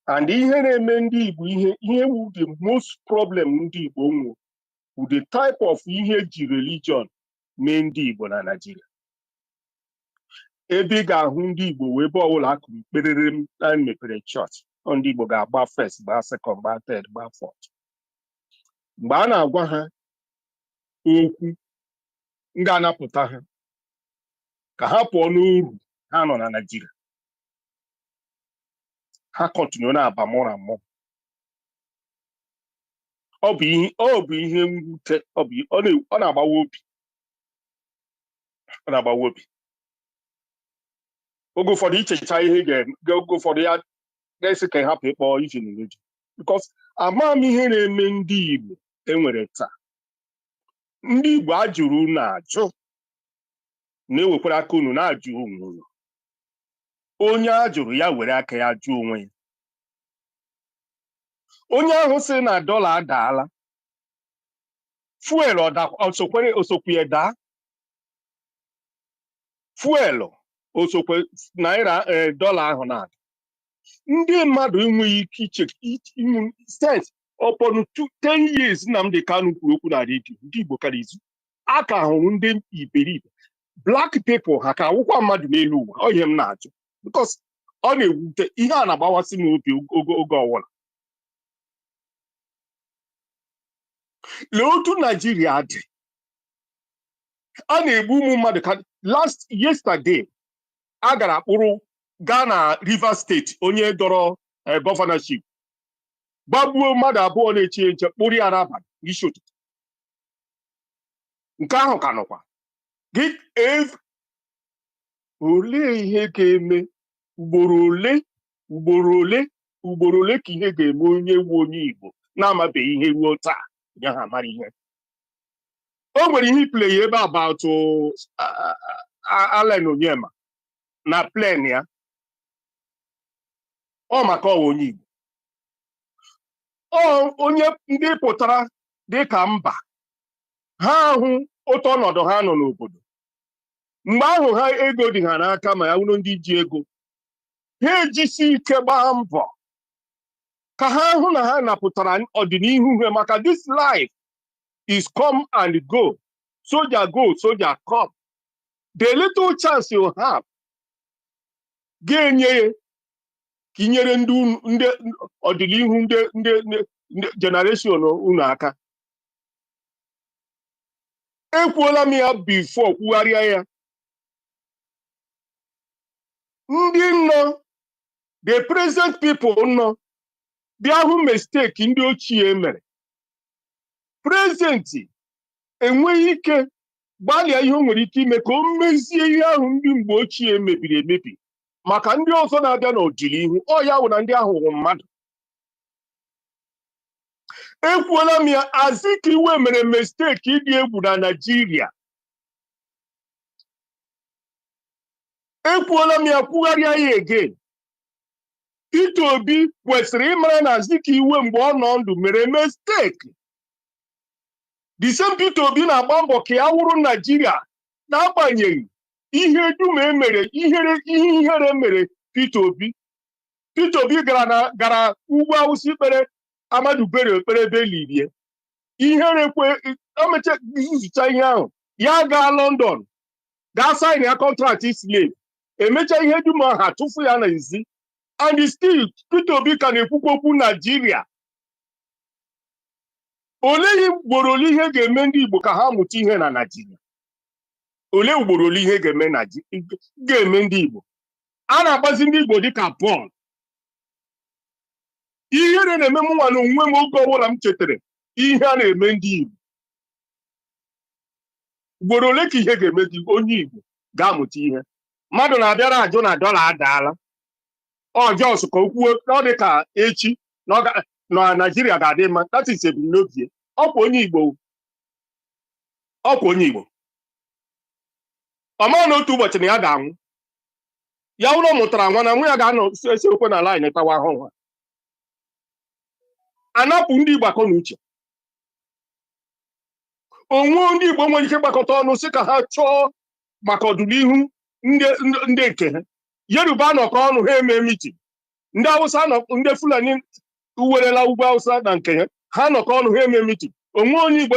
And ihe na-eme ndị Igbo ihe wu the most problem ndị Igbo nwere with the type of ihe ji religion mee ndị Igbo na Nigeria. Ebe ị ga-ahụ ndị Igbo wee ebe ọbụla akụrụ kperere m na mepere chọọchị ndị Igbo ga-agba first, gbaa second, gbaa third, gbaa fourth. Mgbe a na-agwa ha okwu ga-anapụta ha ka ha pụọ n'uru ha nọ na Nigeria, ha kọntinue na-aba mụrụ amụ. Ọ bụ ihe mwute, ọ na-agbawa obi. Ọ na-agbawa obi. Oge ụfọdụ ichecha ihe oge ụfọdụ ya ga-esi ka hapụ ịkpọ ife n'redio because ama m ihe na-eme ndị Igbo enwere taa. Ndị Igbo ajụrụ na-ajụ na-ewekwara aka unu na-ajụ onwe unu. Onye ajụrụ ya were aka ya jụọ onwe ya. Onye ahụ sị na dọla adaala, fuel osokwe ya daa, fuel osokwe naira dọla ahụ na-ada. Ndị mmadụ enweghị ike iche sense upon 10 years Nnamdi Kanu kwuru okwu na redio ndị Igbo kara izu aka hụrụ ndị iberibe black people ha ka awụkwa mmadụ n'elu ụwa. Ọ ihe m na-ajụ because ọ na-ewute ihe a na-agbawasị m obi oge ọwụla. Lee otu Nigeria dị, a na-egbu ụmụ mmadụ ka yesterday a gara kpụrụ gaa na Rivers State onye dọrọ gọvanọship gbagbuo mmadụ abụọ na-eche nche kpụrụ ya n'abalị n'isi ụtụtụ. Nke ahụ ka nọkwa gị. Olee ihe ga-eme ugboro ole ka ihe ga-eme onye wu onye Igbo na-amabeghị ihe ruo taa ya ha mara ihe. O nwere ihe play ebe about Allen Onyema na plen ya ọ maka ọwa onye Igbo onye ndị pụtara dịka mba ha ahụ otu ọnọdụ ha nọ n'obodo. Mgbe ahụ ha ego dị ha n'aka ma ya wụrụ ndị ji ego ha ejisi ike gbaa mbọ ka ha hụ na ha napụtara ọdịnihu ha maka this life is come and go. Soldier go, soldier come. The little chance you have ga-enye ka inyere ndị ọdịnihu ndị generation unu aka. Ekwuola m ya before kwugharịa ya. Ndị nọ the present people nọ bịa hụ mistake ndị ochie mere. Present enweghị ike gbalịa ihe o nwere ike ime ka o mezie ihe ahụ ndị mgbe ochie mebiri emebi maka ndị ọzọ na-abịa n'ọdịnihu. Ọ ya wụ na ndị ahụ hụrụ mmadụ. Ekwuola m ya Azikiwe mere mistake ịdị egwu na Nigeria. Ekwuola m ya kwugharịa ya again. Peter Obi kwesịrị ịmara na Azikiwe mgbe ọ nọ ndụ mere mistake. The same Peter Obi na-agba mbọ ka ya wụrụ Nigeria n'agbanyeghị ihe dum emere ihere mere Peter Obi. Peter Obi gara ugwu Awụsa ikpere Amadu Bello ekpere ebe lirie. Ihere o mecha izucha ihe ahụ ya gaa London gaa sign ya contract slave. Emecha ihe dum ha tụfu ya na izi. And still Peter Obi ka na-ekwukwa okwu Nigeria. Olee ugboro ole ihe ga-eme ndị Igbo ka ha mụta ihe na Nigeria? Olee ugboro ole ihe ga-eme ndị Igbo? A na-agbazi ndị Igbo dịka bọọlụ. Ihere na-eme m nwa na onwe m oge ọbụla m chetara ihe a na-eme ndị Igbo. Ugboro ole ka ihe ga-eme gị onye Igbo ga-amụta ihe? Mmadụ na-abịara ajụ na dọla adaala. Ọjọọ ka o kwuo ọ dị ka echi na Nigeria ga-adị mma. That is ebumnobi. ọkwa onye Igbo ọ ma na otu ụbọchị na ya ga-anwụ ya ụlọ mụtara nwa na nwa ya ga-anọ esi okwe n'ala anyị tawa ahụhụ anapụ ndị Igbo akọ na uche onwe ndị Igbo nwere ike gbakọta ọnụ sị ka ha chọọ maka ọdịnihu ndị nke ha Yoruba nọkọ ọnụ ha eme mitin ndị Hausa ndị Fulani uwerela ugwu Hausa na nke ha nọkọ ọnụ ha eme mitin onwe onye Igbo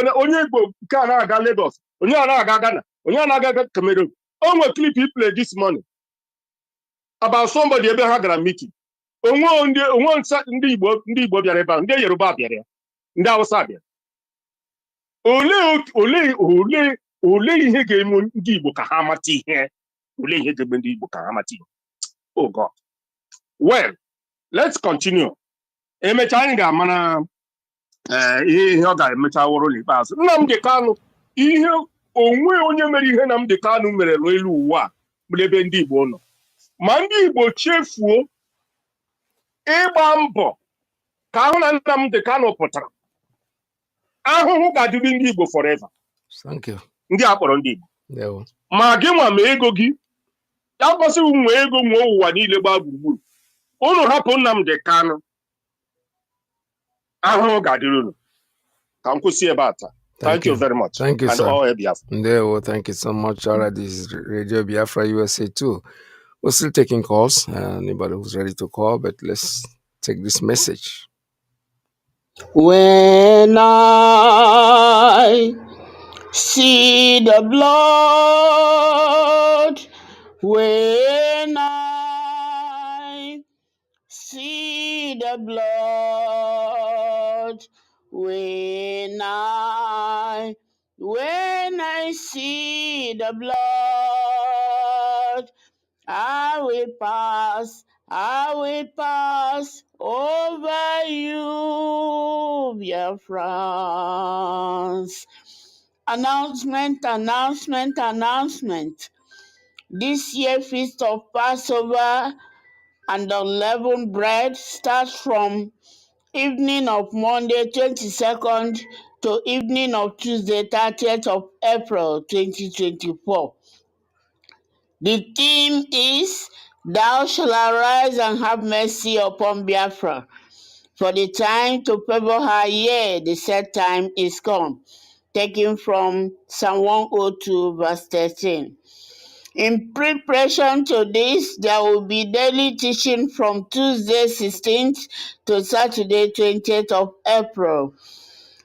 nke a na-aga Lagos onye a na-aga Ghana onye a na-aga Cameroon o nwere clip he play this morning about somebody ebe ha gara meeting onwe ndị Igbo bịara ebe ahụ ndị Yoruba bịara ya ndị Hausa bịara olee ihe ga-eme ndị Igbo ka ha mata ihe oh God. Well, let's continue. Emecha anyị ga-amara ihe ọ ga-emecha wụrụ n'ikpeazụ. Nnamdi Kanu ihe onwe onye mere ihe Nnamdi Kanu mere n'elu ụwa a bụ ebe ndị Igbo nọ. Ma ndị Igbo chefuo ịgba mbọ ka ahụ na Nnamdi Kanu pụtara. Ahụhụ ga-adịrị ndị Igbo forever. Thank you. Ndị a kpọrọ ndị Igbo. Ma gị nwa ma ego gị ya kwesịrị nwe ego nwe ụwa niile gbaa gburugburu. Unu hapụ Nnamdi Kanu. Ahụhụ ga-adịrị unu. Ka m kwụsị ebe a taa. Thank you very much. Thank you, and sir. all Biafra. Thank you so much. All right, this is Radio Biafra USA 2. We're still taking calls. Anybody who's ready to call, but let's take this message. When I see the blood, when I see the blood, when I see the blood, I will pass over you, Biafrans. Announcement. This year, Feast of Passover and unleavened bread starts from evening of Monday 22nd to evening of Tuesday 30th of April 2024. The theme is, Thou shalt arise and have mercy upon Biafra. For the time to favor her, yea, the set time is come. Taken from Psalm 102, verse 13. In preparation to this, there will be daily teaching from Tuesday 16th to Saturday 20th of April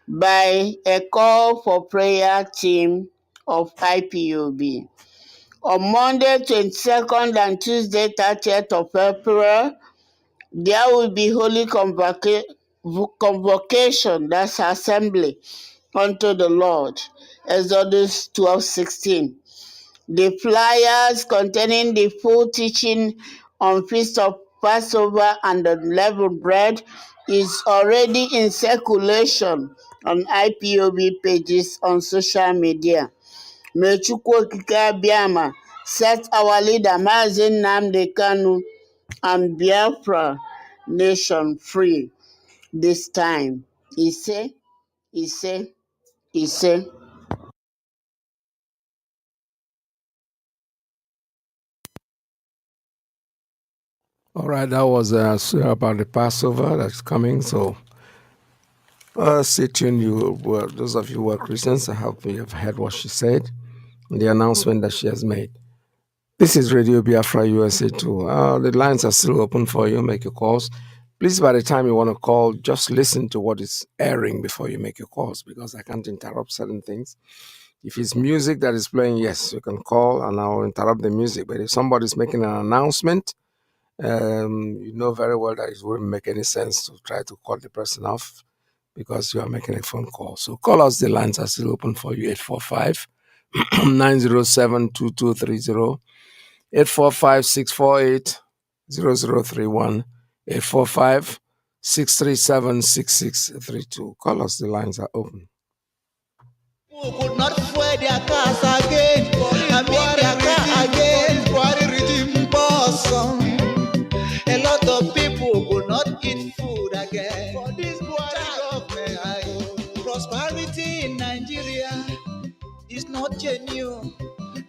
by a call for prayer team of IPOB. On Monday 22nd and Tuesday 30th of April, there will be holy convocation, that's assembly, unto the Lord. Exodus 12:16. The flyers containing the full teaching on Feast of Passover and unleavened bread is already in circulation on IPOB pages on social media. May Chukwu Okike Abiama set our leader Mazi Nnamdi Kanu and Biafra nation free this time. Ise. All right, that was about the Passover that's coming. So stay tuned. Those of you who are Christians, I hope you have heard what she said, the announcement that she has made. This is Radio Biafra USA 2. The lines are still open for you. Make your calls. Please, by the time you want to call, just listen to what is airing before you make your calls, because I can't interrupt certain things. If it's music that is playing, yes, you can call and I'll interrupt the music. But if somebody's making an announcement, you know very well that it wouldn't make any sense to try to call the person off because you are making a phone call. So call us. The lines are still open for you. 845-907-2230, 845-648-0031, 845-637-6632. Call us. The lines are open. Who could not swear their cars again, and make their car again. Regime boss. A lot of people could not eat food again. For this government, prosperity. Prosperity in Nigeria is not genuine.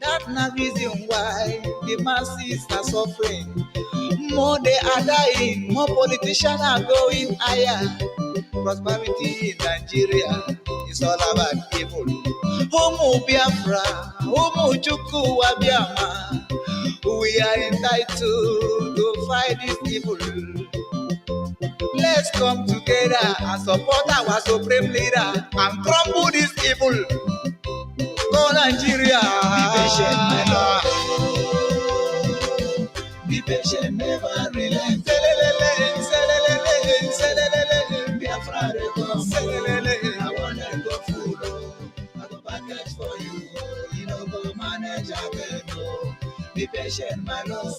That's the reason why the masses are suffering. More they are dying, more politicians are going higher. Prosperity in Nigeria is all about evil. Homo Biafra, Homo Chuku Wabiama. We are entitled to fight this evil. Let's come together and support our supreme leader and crumble this evil. Go Nigeria! Be patient, my Lord. Be patient, never relent. Biafra, I want to go full. I go package for you. You know, go manage again. Be patient, my Lord.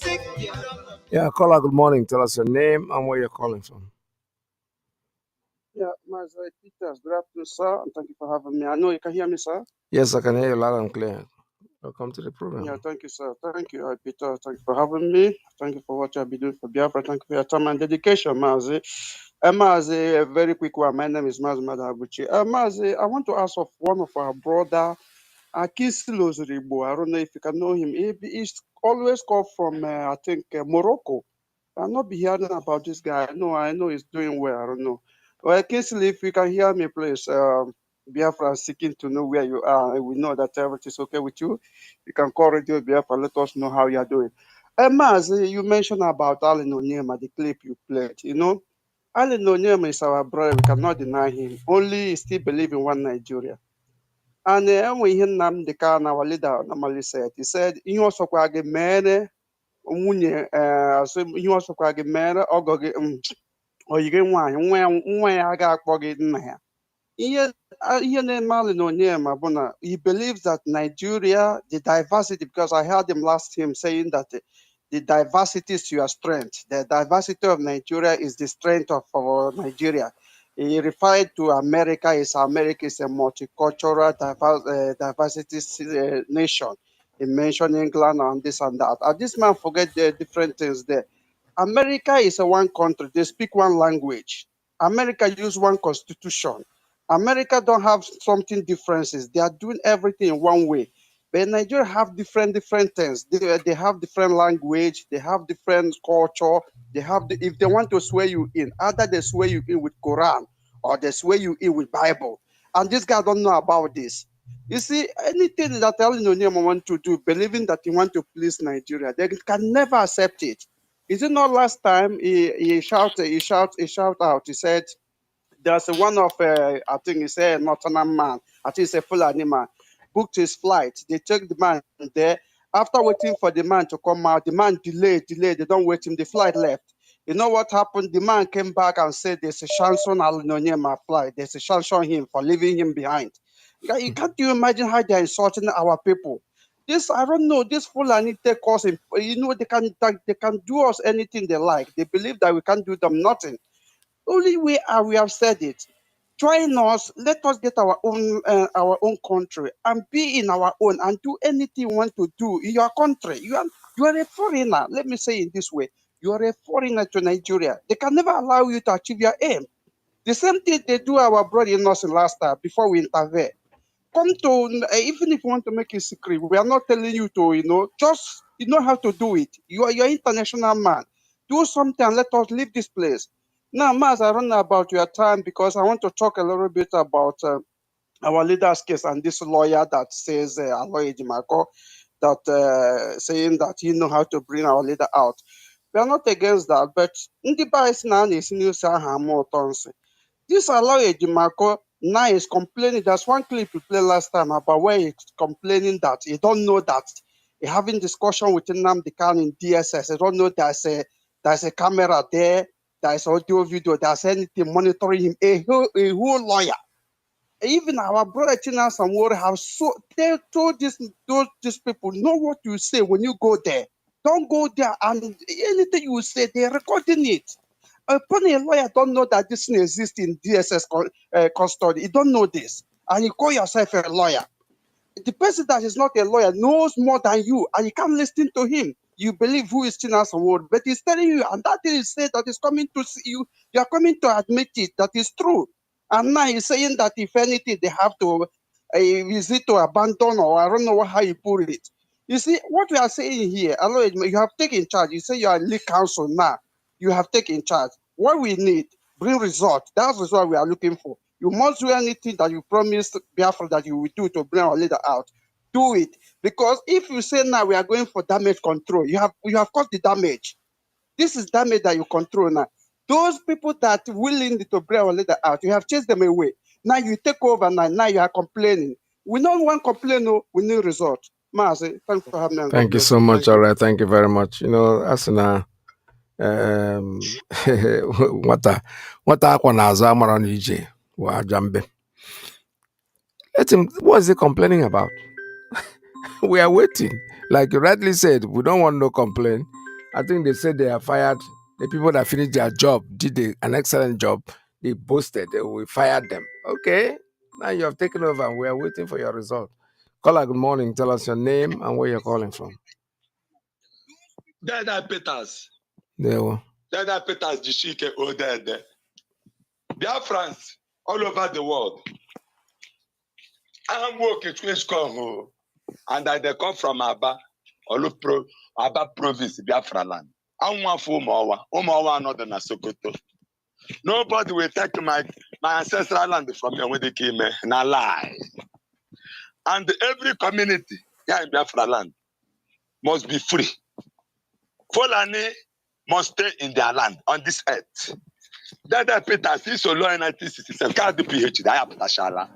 Yeah, caller, good morning. Tell us your name and where you're calling from. Yeah, Mazi Iyke, good afternoon, sir, and thank you for having me. I know you can hear me, sir. Yes, I can hear you loud and clear. Welcome to the program. Yeah, thank you, sir. Thank you, Peter. Thank you for having me. Thank you for what you have been doing for Biafra. Thank you for your time and dedication, Mazi. Mazi, a very quick one. My name is Mazi Madabuchi. Mazi, I want to ask of one of our brother, Akisilos Ribo. I don't know if you can know him. He's always called from, I think, Morocco. I'll not be hearing about this guy. I know he's doing well. I don't know. Well, Kingsley, if you can hear me, please. Biafra seeking to know where you are. We know that everything is okay with you. You can call Radio Biafra. Let us know how you are doing. Mazi, you mentioned about Alan Onyema, the clip you played. Alan Onyema is our brother. We cannot deny him. Only he still believe in one Nigeria. And when he Nnamdi Kanu, our leader, normally said, he said, "You also kwage mere nwunye asị ihe ọsọkwa gị mere ọgọ gị oyiri nwaanyị nwa ya aga akpọ gị nna ya." Ihe na-eme Ali na Onyema bụ na he believes that Nigeria, the diversity, because I heard him last time saying that the diversity is your strength. The diversity of Nigeria is the strength of our Nigeria. He referred to America is a multicultural diversity nation. He mentioned England and this and that. This man forget the different things there. America is a one country. They speak one language. America use one constitution. America don't have something differences. They are doing everything in one way. But Nigeria have different things. They have different language. They have different culture. If they want to swear you in, either they swear you in with Quran or they swear you in with Bible. And this guy don't know about this. You see, anything that El Nonyema want to do, believing that he want to please Nigeria, they can never accept it. Is it not last time he shout out? He said, "There's one of I think he said Northern man. I think it's a Fulani man. Booked his flight. They took the man there. After waiting for the man to come out, the man delayed. They don't wait him. The flight left. You know what happened? The man came back and said there's a sanction Al Nonyema flight. There's a sanction him for leaving him behind. You can't you imagine how they're insulting our people? This I don't know. This Fulani take us in. They can do us anything they like. They believe that we can't do them nothing. Only we have said it. Join us. Let us get our own country and be in our own and do anything you want to do in your country. You are a foreigner. Let me say it this way: you are a foreigner to Nigeria. They can never allow you to achieve your aim. The same thing they do our brother in us in last time before we intervene. Come to even if you want to make it secret, we are not telling you to just how to do it. You're international man. Do something and let us leave this place. Now, Maz, I don't know about your time because I want to talk a little bit about our leader's case and this lawyer that says, Aloy Ejimakor, that saying that he know how to bring our leader out. We are not against that, but this Aloy Ejimakor now is complaining. There's one clip we played last time about where he's complaining that he don't know that he having discussion with Nnamdi Kanu in DSS. He don't know there's a camera there. There's audio, video, there's anything monitoring him. A whole lawyer. Even our brother Tina Samwori have they told these people, know what you say when you go there. Don't go there and anything you say, they're recording it. Upon a lawyer don't know that this thing exists in DSS custody. You don't know this. And you call yourself a lawyer. The person that is not a lawyer knows more than you, and you can't listen to him. You believe who is Tina Samwori, but he's telling you, and that thing is said that is coming to see you. You are coming to admit it, that is true. And now he's saying that if anything, they have to, is it to abandon, or I don't know how you put it. You see, what we are saying here, you have taken charge. You say you are lead council now. You have taken charge. What we need, bring results. That's what we are looking for. You must do anything that you promised Biafra that you will do to bring our leader out. Do it. Because if you say now we are going for damage control, you have caused the damage. This is damage that you control now. Those people that willing to bring our leader out, you have chased them away. Now you take over now you are complaining. We don't want complain, no, we need results. Mazi, thanks for having me and God Thank you bless so you. much. Thank All you. right. Thank you very much. Asuna, nwata akwa na-azụ amara n'ije wa jambe. Let him, what is he complaining about? We are waiting. Like you rightly said, we don't want no complaint. I think they said they have fired the people that finished their job, did an excellent job. They boasted, we fired them. Okay, now you have taken over and we are waiting for your result. Caller, good morning. Tell us your name and where you're calling from. Dada Peters. There we Dada Peters, Jishike Odede. Biafrans all over the world. I'm working to school, and they come from Aba province, Biafra land. I'm one for Umawa, not in Sokoto. Nobody will take my ancestral land from me when they came in. Now lie. And every community here in Biafra land must be free. Fulani must stay in their land on this earth. Dada Peters is so low in 1967. Can't do PhD. I have Tashala.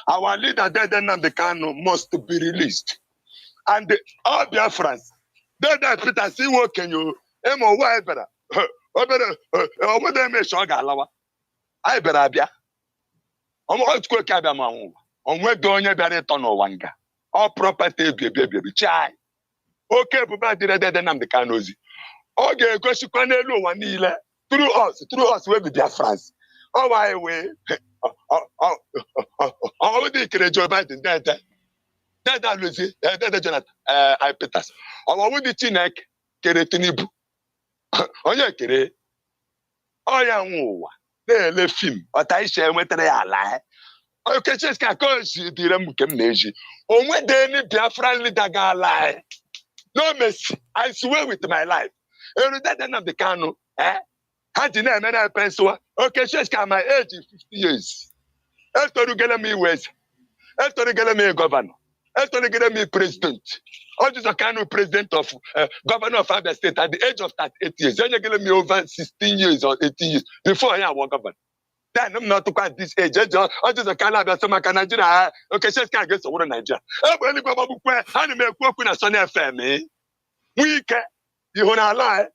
Our leader, Nnamdi Kanu, must be released. And all Biafrans, Dada Peters, he working you. Emo wa ebera. Obere obodo eme so ga alawa. Ai bera bia. Omo otko ka bia ma nwa. Onwe do onye bịara ịtọ n'ụwa nga. All property ebi chai. Oke ebuba dịrị Dada Nnamdi Kanu ozi. Ọ ga-egosikwa n'elu ụwa niile through us we be Biafrans. Oh my way. Oh, the kere Joe Biden, Dada Lucy, Dada Jonathan, I Peters. Oh, what the Chinek kere Tinibu? Oh, yeah, kere. Oh, yeah, they left him. But I share with the ally. Oh, okay, just can't cause the Remukem Neji. Oh, when they Biafran leader lie. No mercy. I swear with my life. Every day, Nnamdi Kanu, had the name and I pencil. Okay, just got my age is 50 years. Elton get me West. Elton get me governor. Elton get me president. All this a kind of president of governor of Abia State at the age of 38 years. Then you get me over 16 years or 18 years before I was governor. Then I'm not quite this age. All this a kind of some Nigeria. Okay, just can't get over Nigeria. I'm going to go back to and make work with a son of family. Week, you want to lie.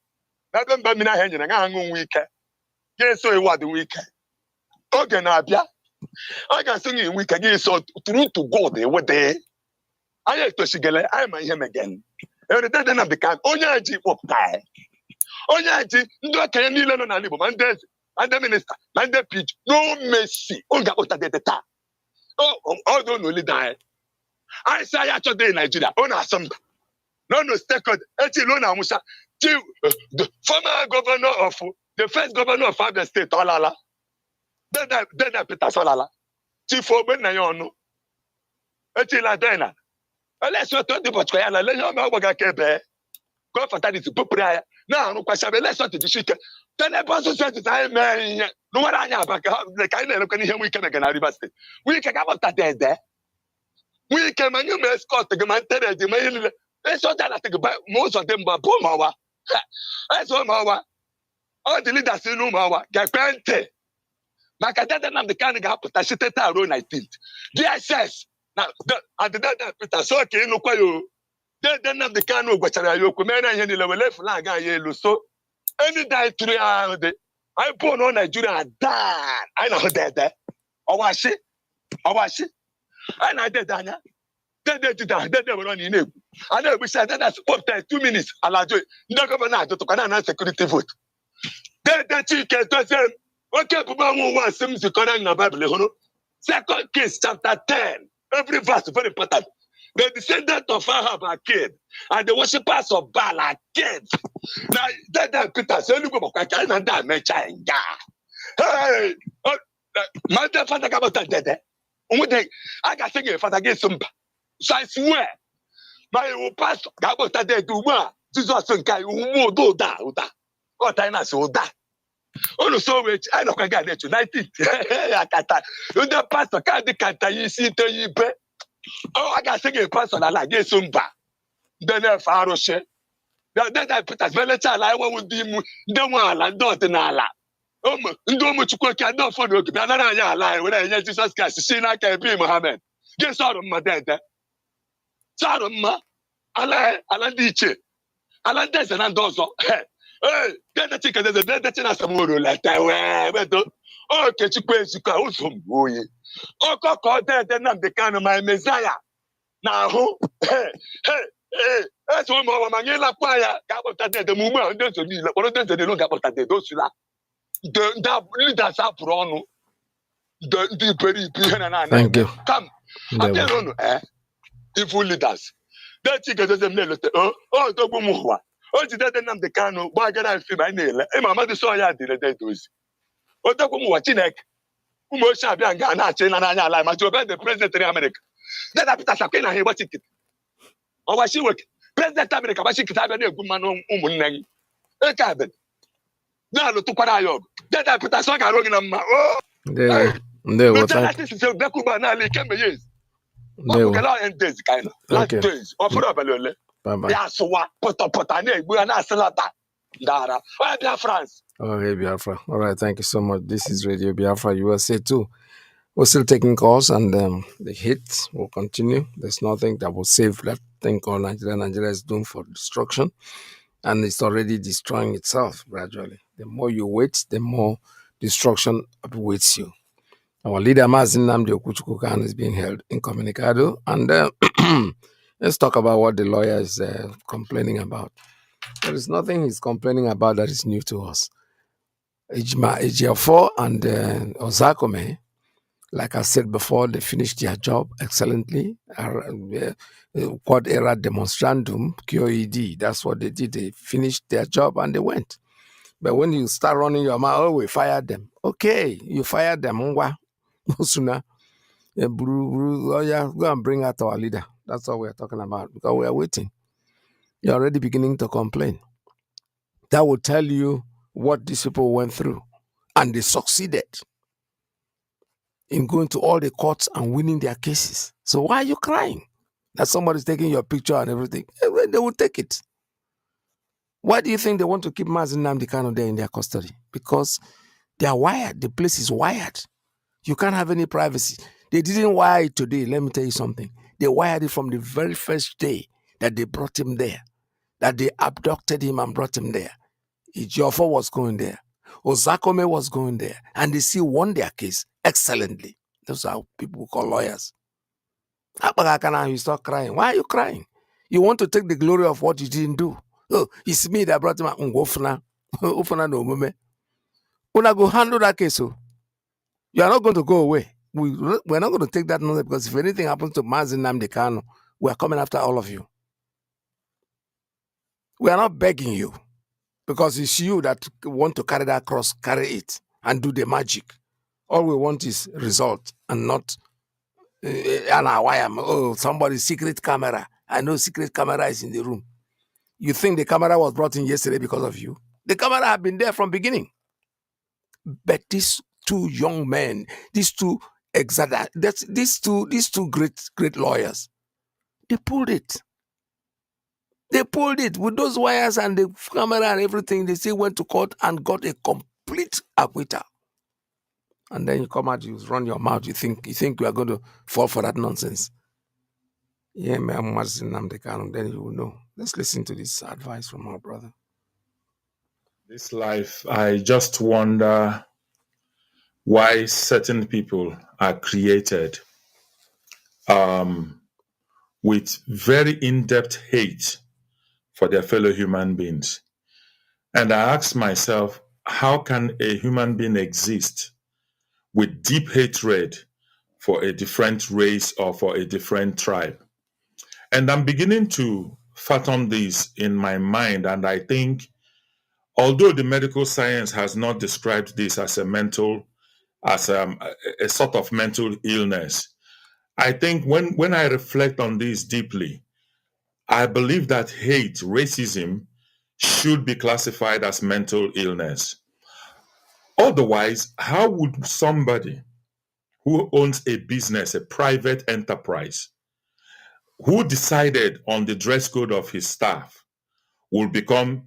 I don't buy me a hand and I'm going week. Yes, so what the week. Okay, now, I can sing in week again, so through to God, they were there. I have to Shigele, I am him again. Every day, then I become Onyaji of Kai. Onyaji, no can you learn on a little man, and the minister, and the pitch, no mercy. Onga Ota de ta. Oh, don't only die. I say, I today in Nigeria, on a some. No, second, Echilona Musa, the former governor of the first governor of Abia State, Olala. Dada Peter Solala. Chief Oben Nayono. Echila Dena. Let's not talk about Koyala. Let's not talk about Kebe. Go for that is prayer. Now, no question. Let's not discuss. Then the boss said to say, "Man, no matter how the kind of can hear we can again River State. We can have that there. We can man you escort the man tell the man. Let's not that think about most of them, but Pomawa. That's all Mawa. All the leaders in Umawa. Gapente. Makadada Nnamdi Kanu ga-apụta site taa ruo 19th. DSS na Dada Peter so ka ịnụkwa yo. Dada Nnamdi Kanu gwachara ya okwu mere ihe niile wele flag anyị elu so any die tụrụ ya ahụ dị. Anyị pụọ na Nigeria dan. Anyị na-ahụ dede. Ọwashi. Anyị na-adede anya. Dede were ọnụ na-ekwu. A na-egbisi Dada sport 2 minutes alajo. Ndị gọvanọ ajụtụkwa na security vote. Dede Chike dozie okay, Papa one seems to correct in the Bible. 2 Kings chapter 10. Every verse very important. The descendants of Ahab are killed, and the worshippers of Baal are killed. Now, that Peter said, "Look, I can't die, my child." Hey, Mother Father about that. I got singing Father get some. So I swear, my pastor got about that to one. Jesus and Kai who do that. What I so that. Oh, so much. I don't get it tonight. I can't. The pastor can't decant. You see, to you. Oh, I got singing pastor like get some. Then if I don't share. That put as well as I want to do the one and don't nala. Ndo mu chukwu ka ndo fo no kibia na anya ala we na nya Jesus Christ si na ka bi Muhammad ge so ma dede so ma ala di iche ala deze na ndo zo dede chika dede china samoro la ta we beto o ke chukwu ezika o so mboye o ko dede Nnamdi Kanu my Messiah na ho eso mo ma ngela kwa ya ga bota dede mu mu ndo so ni la ko dede de lo ga bota dede o sula the leaders are on the very Thank you. come. I don't know, evil leaders. That you get them don't go more. Oh, did that Nnamdi Kanu? Why get I feel my nail? My mother saw ya did a day to us. Oh, don't go more, Chinek. Who most shall be and Ghana, China, and I like to obey the president of America. Then after Sakina, he watched it. Oh, why she work? President America, why she could have a good man on woman. A cabin. Now, look to Parayo. That I put a song I wrote in a There, thank you. Biafrans. Oh, hey, Biafra. All right, thank you so much. This is Radio Biafra USA 2. We're still taking calls, and the hit will continue. There's nothing that will save that thing called Nigeria. Nigeria is doomed for destruction, and it's already destroying itself gradually. The more you wait, the more destruction awaits you. Our leader, Mazi Iyke, is being held incommunicado, and let's talk about what the lawyer is complaining about. There is nothing he's complaining about that is new to us. Ejiofor and Ozakome, like I said before, they finished their job excellently. Quad era demonstrandum, QED, that's what they did. They finished their job and they went. But when you start running your mouth, oh, we fired them. Okay, you fired them. Sooner. Oh yeah, go and bring out our leader. That's all we're talking about because we are waiting. You're already beginning to complain. That will tell you what these people went through. And they succeeded in going to all the courts and winning their cases. So why are you crying? That somebody's taking your picture and everything. They will take it. Why do you think they want to keep Mazi Nnamdi Kanu there in their custody? Because they are wired. The place is wired. You can't have any privacy. They didn't wire it today. Let me tell you something. They wired it from the very first day that they brought him there, that they abducted him and brought him there. Ejiofor was going there. Ozakome was going there. And they still won their case excellently. Those are people who call lawyers. You start crying. Why are you crying? You want to take the glory of what you didn't do. Oh, it's me that brought him out. Una go handle that case. You are not going to go away. We're not going to take that nonsense because if anything happens to Mazi Nnamdi Kanu, we are coming after all of you. We are not begging you because it's you that want to carry that cross, carry it and do the magic. All we want is result and not somebody's secret camera. I know secret camera is in the room. You think the camera was brought in yesterday because of you? The camera had been there from beginning. But these two young men, these two great lawyers, they pulled it. They pulled it with those wires and the camera and everything. They still went to court and got a complete acquittal. And then you come out, you run your mouth. You think you are going to fall for that nonsense. Yeah, man, then you will know. Let's listen to this advice from our brother. This life, I just wonder why certain people are created with very in-depth hate for their fellow human beings. And I ask myself, how can a human being exist with deep hatred for a different race or for a different tribe? And I'm beginning to fathom this in my mind, and I think, although the medical science has not described this as a mental as a sort of mental illness. I think when I reflect on this deeply, I believe that hate, racism, should be classified as mental illness. Otherwise, how would somebody who owns a business, a private enterprise, who decided on the dress code of his staff will become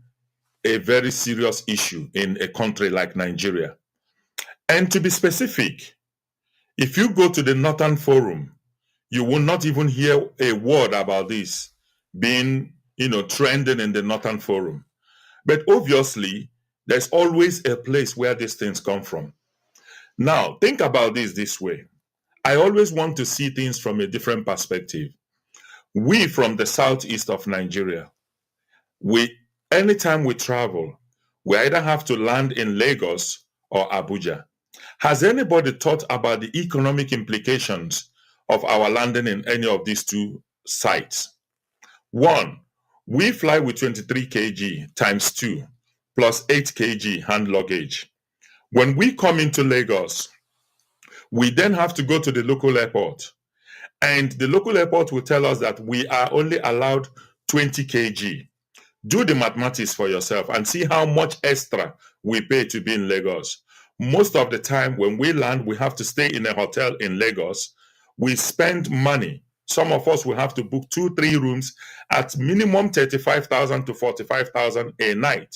a very serious issue in a country like Nigeria? And to be specific, if you go to the Northern Forum, you will not even hear a word about this being, trending in the Northern Forum. But obviously, there's always a place where these things come from. Now, think about this way. I always want to see things from a different perspective. We from the southeast of Nigeria, anytime we travel, we either have to land in Lagos or Abuja. Has anybody thought about the economic implications of our landing in any of these two sites? One, we fly with 23 kg times 2 plus 8 kg hand luggage. When we come into Lagos, we then have to go to the local airport. And the local airport will tell us that we are only allowed 20 kg. Do the mathematics for yourself and see how much extra we pay to be in Lagos. Most of the time when we land, we have to stay in a hotel in Lagos. We spend money. Some of us will have to book 2-3 rooms at minimum 35,000 to 45,000 a night.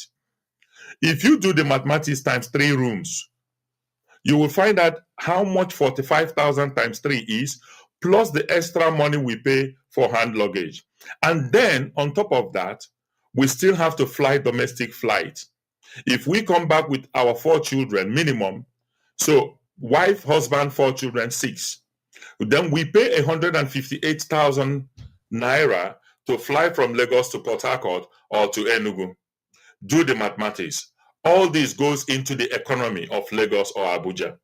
If you do the mathematics times 3 rooms, you will find out how much 45,000 times 3 is, plus the extra money we pay for hand luggage. And then on top of that, we still have to fly domestic flights. If we come back with our 4 children minimum, so wife, husband, 4 children, 6, then we pay 158,000 naira to fly from Lagos to Port Harcourt or to Enugu. Do the mathematics. All this goes into the economy of Lagos or Abuja.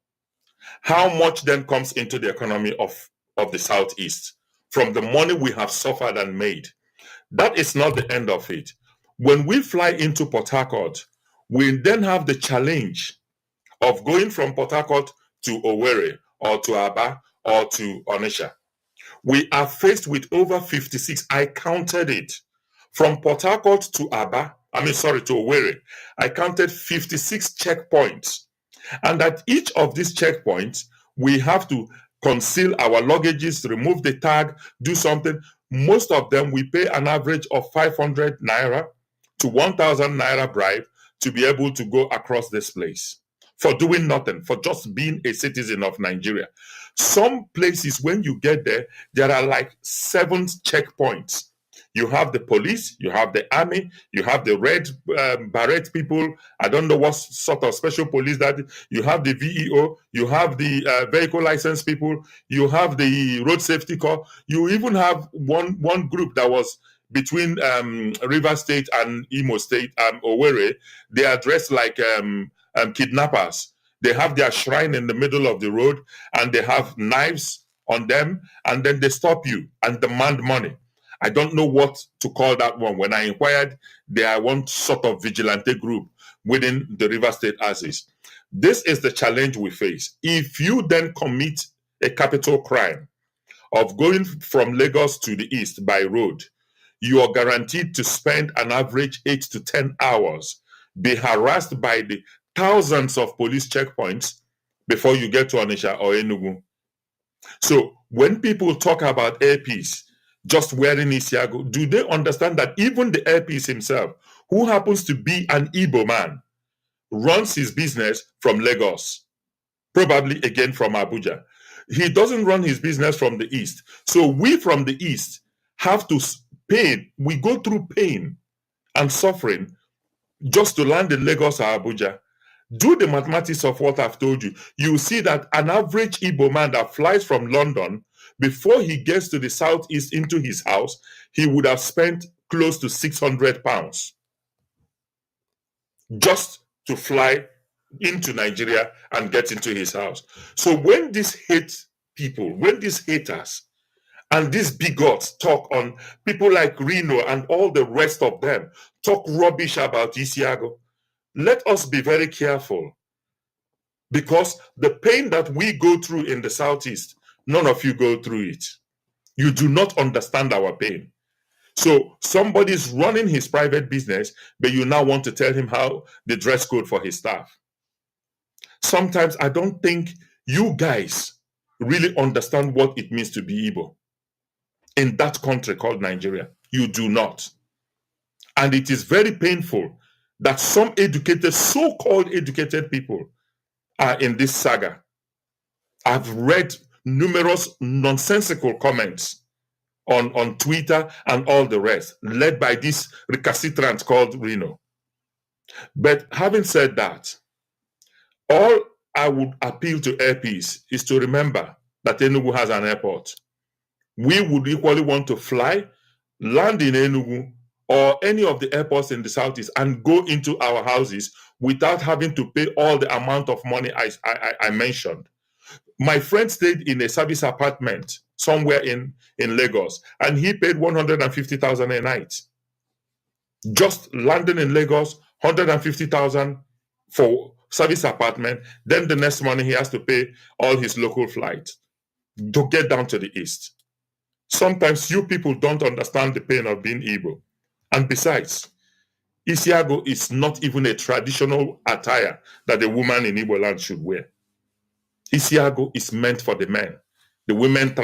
How much then comes into the economy of the Southeast from the money we have suffered and made? That is not the end of it. When we fly into Port Harcourt, we then have the challenge of going from Port Harcourt to Owerri or to Aba or to Onitsha. We are faced with over 56, I counted it, from Port Harcourt to to Owerri, I counted 56 checkpoints. And at each of these checkpoints, we have to conceal our luggages, remove the tag, do something. Most of them, we pay an average of 500 naira to 1,000 naira bribe to be able to go across this place for doing nothing, for just being a citizen of Nigeria. Some places, when you get there, there are like 7 checkpoints. You have the police, you have the army, you have the red beret people. I don't know what sort of special police that is. You have the VEO, you have the vehicle license people, you have the road safety corps. You even have one group that was between River State and Imo State, Owerri. They are dressed like kidnappers. They have their shrine in the middle of the road and they have knives on them, and then they stop you and demand money. I don't know what to call that one. When I inquired, they are one sort of vigilante group within the River State axis. This is the challenge we face. If you then commit a capital crime of going from Lagos to the east by road, you are guaranteed to spend an average 8 to 10 hours, be harassed by the thousands of police checkpoints before you get to Onitsha or Enugu. So when people talk about airpeace, just wearing Isiago, do they understand that even the airpeace himself, who happens to be an Igbo man, runs his business from Lagos, probably again from Abuja? He doesn't run his business from the east. So we from the east have to pay. We go through pain and suffering just to land in Lagos or Abuja. Do the mathematics of what I've told you. You see that an average Igbo man that flies from London, before he gets to the southeast into his house, he would have spent close to 600 pounds just to fly into Nigeria and get into his house. So when these people, when these haters and these bigots talk on people like Reno and all the rest of them, talk rubbish about Isiago, let us be very careful. Because the pain that we go through in the Southeast, none of you go through it. You do not understand our pain. So somebody's running his private business, but you now want to tell him how the dress code for his staff. Sometimes I don't think you guys really understand what it means to be Igbo in that country called Nigeria. You do not. And it is very painful that some educated, so-called educated people are in this saga. I've read numerous nonsensical comments on Twitter and all the rest, led by this recalcitrant called Reno. But having said that, all I would appeal to airpeace is to remember that Enugu has an airport. We would equally want to fly, land in Enugu or any of the airports in the Southeast and go into our houses without having to pay all the amount of money I mentioned. My friend stayed in a service apartment somewhere in Lagos, and he paid 150,000 a night. Just landing in Lagos, 150,000 for service apartment. Then the next morning he has to pay all his local flights to get down to the east. Sometimes you people don't understand the pain of being Igbo. And besides, Isiago is not even a traditional attire that a woman in Igbo land should wear. Isiago is meant for the men. The women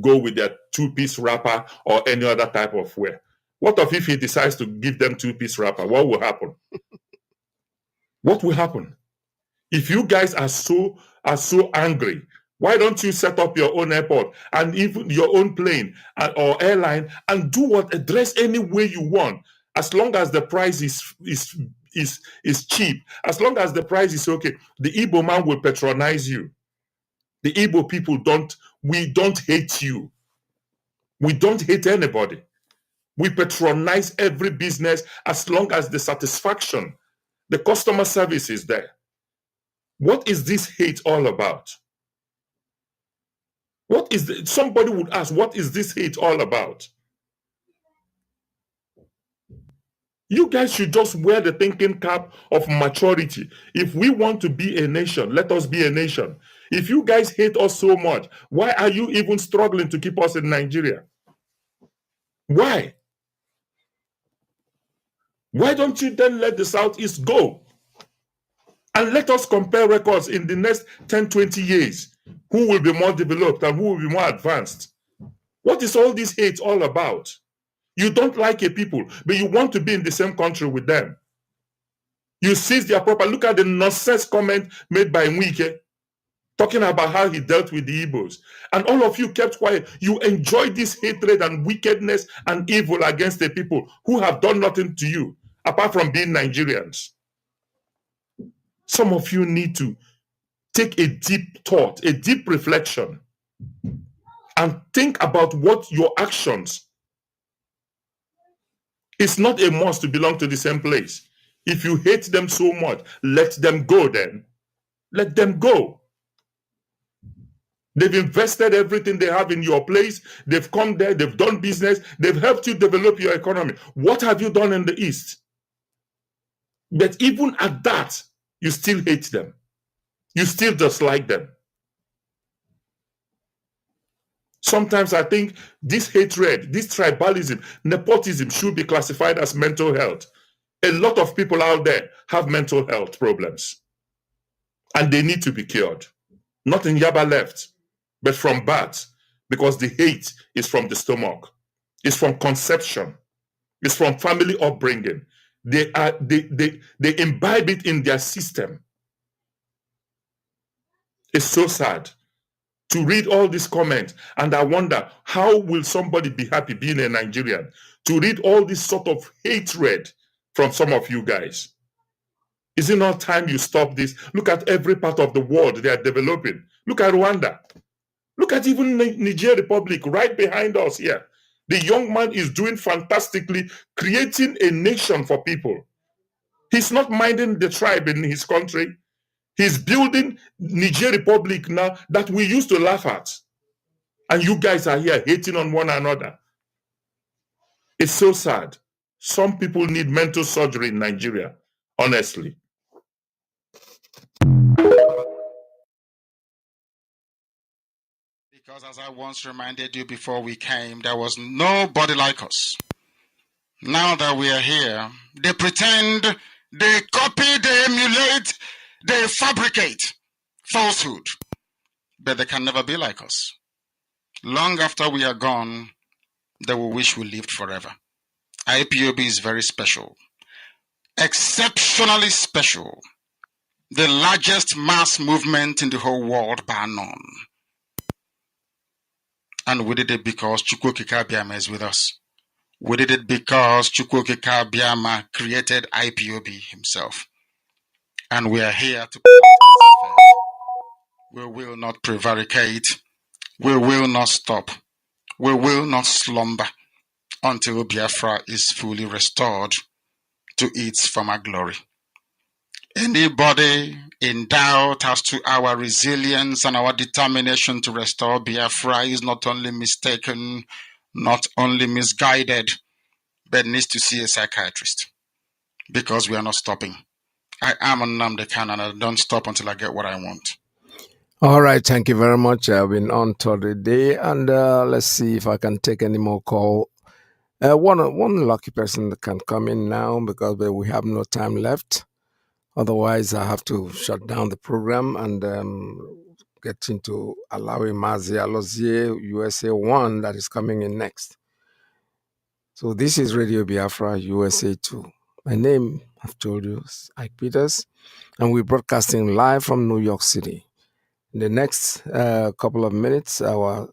go with their two-piece wrapper or any other type of wear. What if he decides to give them two-piece wrapper? What will happen? What will happen? If you guys are so angry, why don't you set up your own airport and even your own plane or airline and dress any way you want, as long as the price is cheap, as long as the price is okay. The Igbo man will patronize you. The Igbo people we don't hate you. We don't hate anybody. We patronize every business as long as the satisfaction, the customer service is there. What is this hate all about? Somebody would ask, what is this hate all about? You guys should just wear the thinking cap of maturity. If we want to be a nation, let us be a nation. If you guys hate us so much, why are you even struggling to keep us in Nigeria? Why? Why don't you then let the Southeast go? And let us compare records in the next 10, 20 years. Who will be more developed and who will be more advanced? What is all this hate all about? You don't like a people, but you want to be in the same country with them. You seize their property. Look at the nonsense comment made by Iyke, talking about how he dealt with the Igbos. And all of you kept quiet. You enjoy this hatred and wickedness and evil against the people who have done nothing to you, apart from being Nigerians. Some of you need to take a deep thought, a deep reflection, and think about what your actions. It's not a must to belong to the same place. If you hate them so much, let them go then. Let them go. They've invested everything they have in your place. They've come there, they've done business, they've helped you develop your economy. What have you done in the East? But even at that, you still hate them. You still dislike them. Sometimes I think this hatred, this tribalism, nepotism should be classified as mental health. A lot of people out there have mental health problems. And they need to be cured. Not in Yaba left, but from birth. Because the hate is from the stomach. It's from conception. It's from family upbringing. They imbibe it in their system. It's so sad to read all these comments, and I wonder, how will somebody be happy being a Nigerian? To read all this sort of hatred from some of you guys. Is it not time you stop this? Look at every part of the world they are developing. Look at Rwanda. Look at even Niger Republic right behind us here. The young man is doing fantastically, creating a nation for people. He's not minding the tribe in his country. He's building Niger Republic now that we used to laugh at. And you guys are here hating on one another. It's so sad. Some people need mental surgery in Nigeria, honestly. Because as I once reminded you before we came, there was nobody like us. Now that we are here, they pretend, they copy, they emulate, they fabricate falsehood, but they can never be like us. Long after we are gone, they will wish we lived forever. IPOB is very special, exceptionally special, the largest mass movement in the whole world bar none. And we did it because Chukwokika Biama is with us. We did it because Chukwokika Biama created IPOB himself. And we are here to participate. We will not prevaricate. We will not stop. We will not slumber until Biafra is fully restored to its former glory. Anybody in doubt as to our resilience and our determination to restore Biafra is not only mistaken, not only misguided, but needs to see a psychiatrist, because we are not stopping. I am Nnamdi Kanu, and I don't stop until I get what I want. All right, thank you very much. I've been on for the day, and let's see if I can take any more call. One lucky person that can come in now, because we have no time left. Otherwise, I have to shut down the program and get into allowing Mazi Iyke, USA 1, that is coming in next. So this is Radio Biafra, USA 2. My name, I've told you, is Ike Peters, and we're broadcasting live from New York City. In the next couple of minutes, our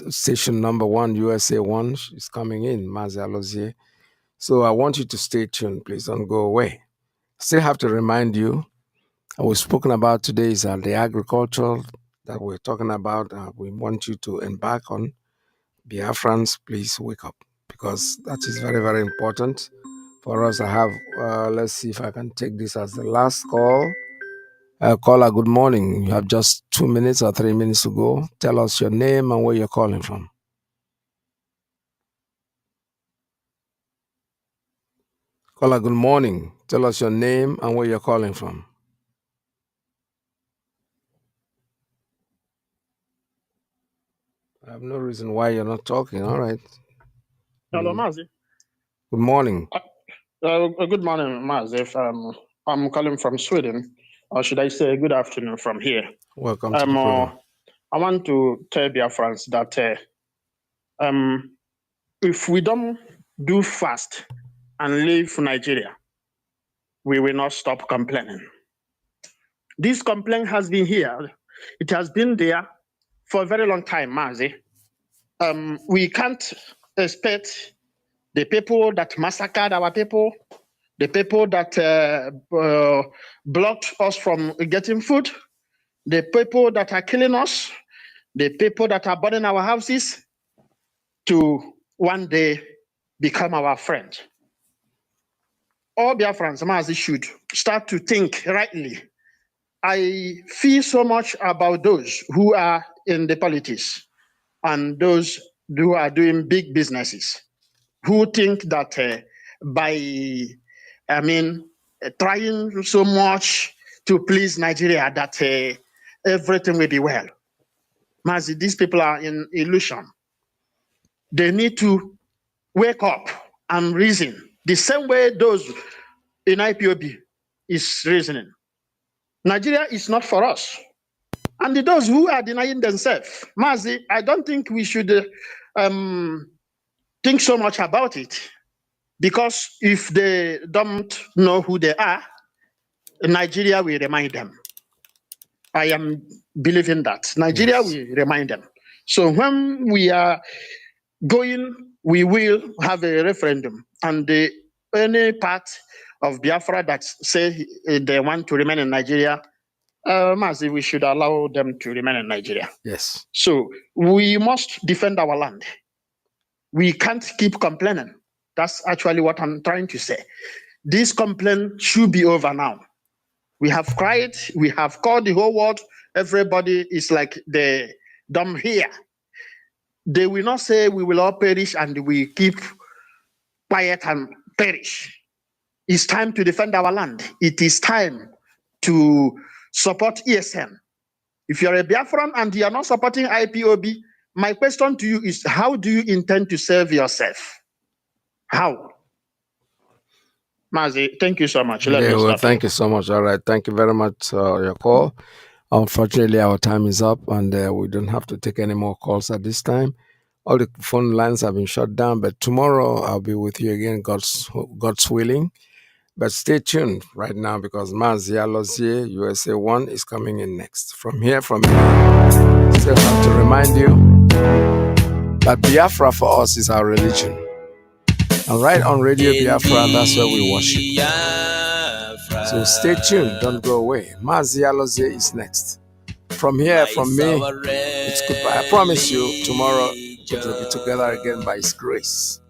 station number 1, USA 1, is coming in, Mazi Iyke. So I want you to stay tuned. Please don't go away. Still have to remind you, we've spoken about today is the agriculture that we're talking about. We want you to embark on. Biafrans, please wake up, because that is very, very important for us. I have, let's see if I can take this as the last call. Caller, good morning. You have just 2 minutes or 3 minutes to go. Tell us your name and where you're calling from. Caller, good morning. Tell us your name and where you're calling from. I have no reason why you're not talking. All right. Hello, Mazi. Good morning. Good morning, Mazi. I'm calling from Sweden, or should I say good afternoon from here. Welcome to the program. I want to tell Biafrans that if we don't do fast and leave Nigeria, we will not stop complaining. This complaint has been here. It has been there for a very long time, Mazi. We can't expect the people that massacred our people, the people that blocked us from getting food, the people that are killing us, the people that are burning our houses, to one day become our friend. All Biafrans, Mazi, should start to think rightly. I feel so much about those who are in the politics and those who are doing big businesses, who think that trying so much to please Nigeria that everything will be well. Mazi, these people are in illusion. They need to wake up and reason the same way those in IPOB is reasoning. Nigeria is not for us. And those who are denying themselves, Mazi, I don't think we should think so much about it, because if they don't know who they are, Nigeria will remind them. I am believing that Nigeria will remind them. So when we are going, we will have a referendum, and any part of Biafra that say they want to remain in Nigeria, Mazi, we should allow them to remain in Nigeria. Yes. So we must defend our land. We can't keep complaining. That's actually what I'm trying to say. This complaint should be over now. We have cried, we have called the whole world. Everybody is like the dumb here. They will not say we will all perish and we keep quiet and perish. It's time to defend our land. It is time to support ESN. If you're a Biafran and you are not supporting IPOB, my question to you is, how do you intend to save yourself? How? Mazi, thank you so much. Let me stop. Thank you so much. All right. Thank you very much for your call. Unfortunately, our time is up and we don't have to take any more calls at this time. All the phone lines have been shut down, but tomorrow I'll be with you again, God's willing. But stay tuned right now because Mazi Iyke, USA 1 is coming in next. From here, still have to remind you that Biafra for us is our religion. And right on Radio Biafra, that's where we worship. So stay tuned, don't go away. Mazi Iyke is next. From here, from me, it's goodbye. I promise you, tomorrow we'll be together again by His grace.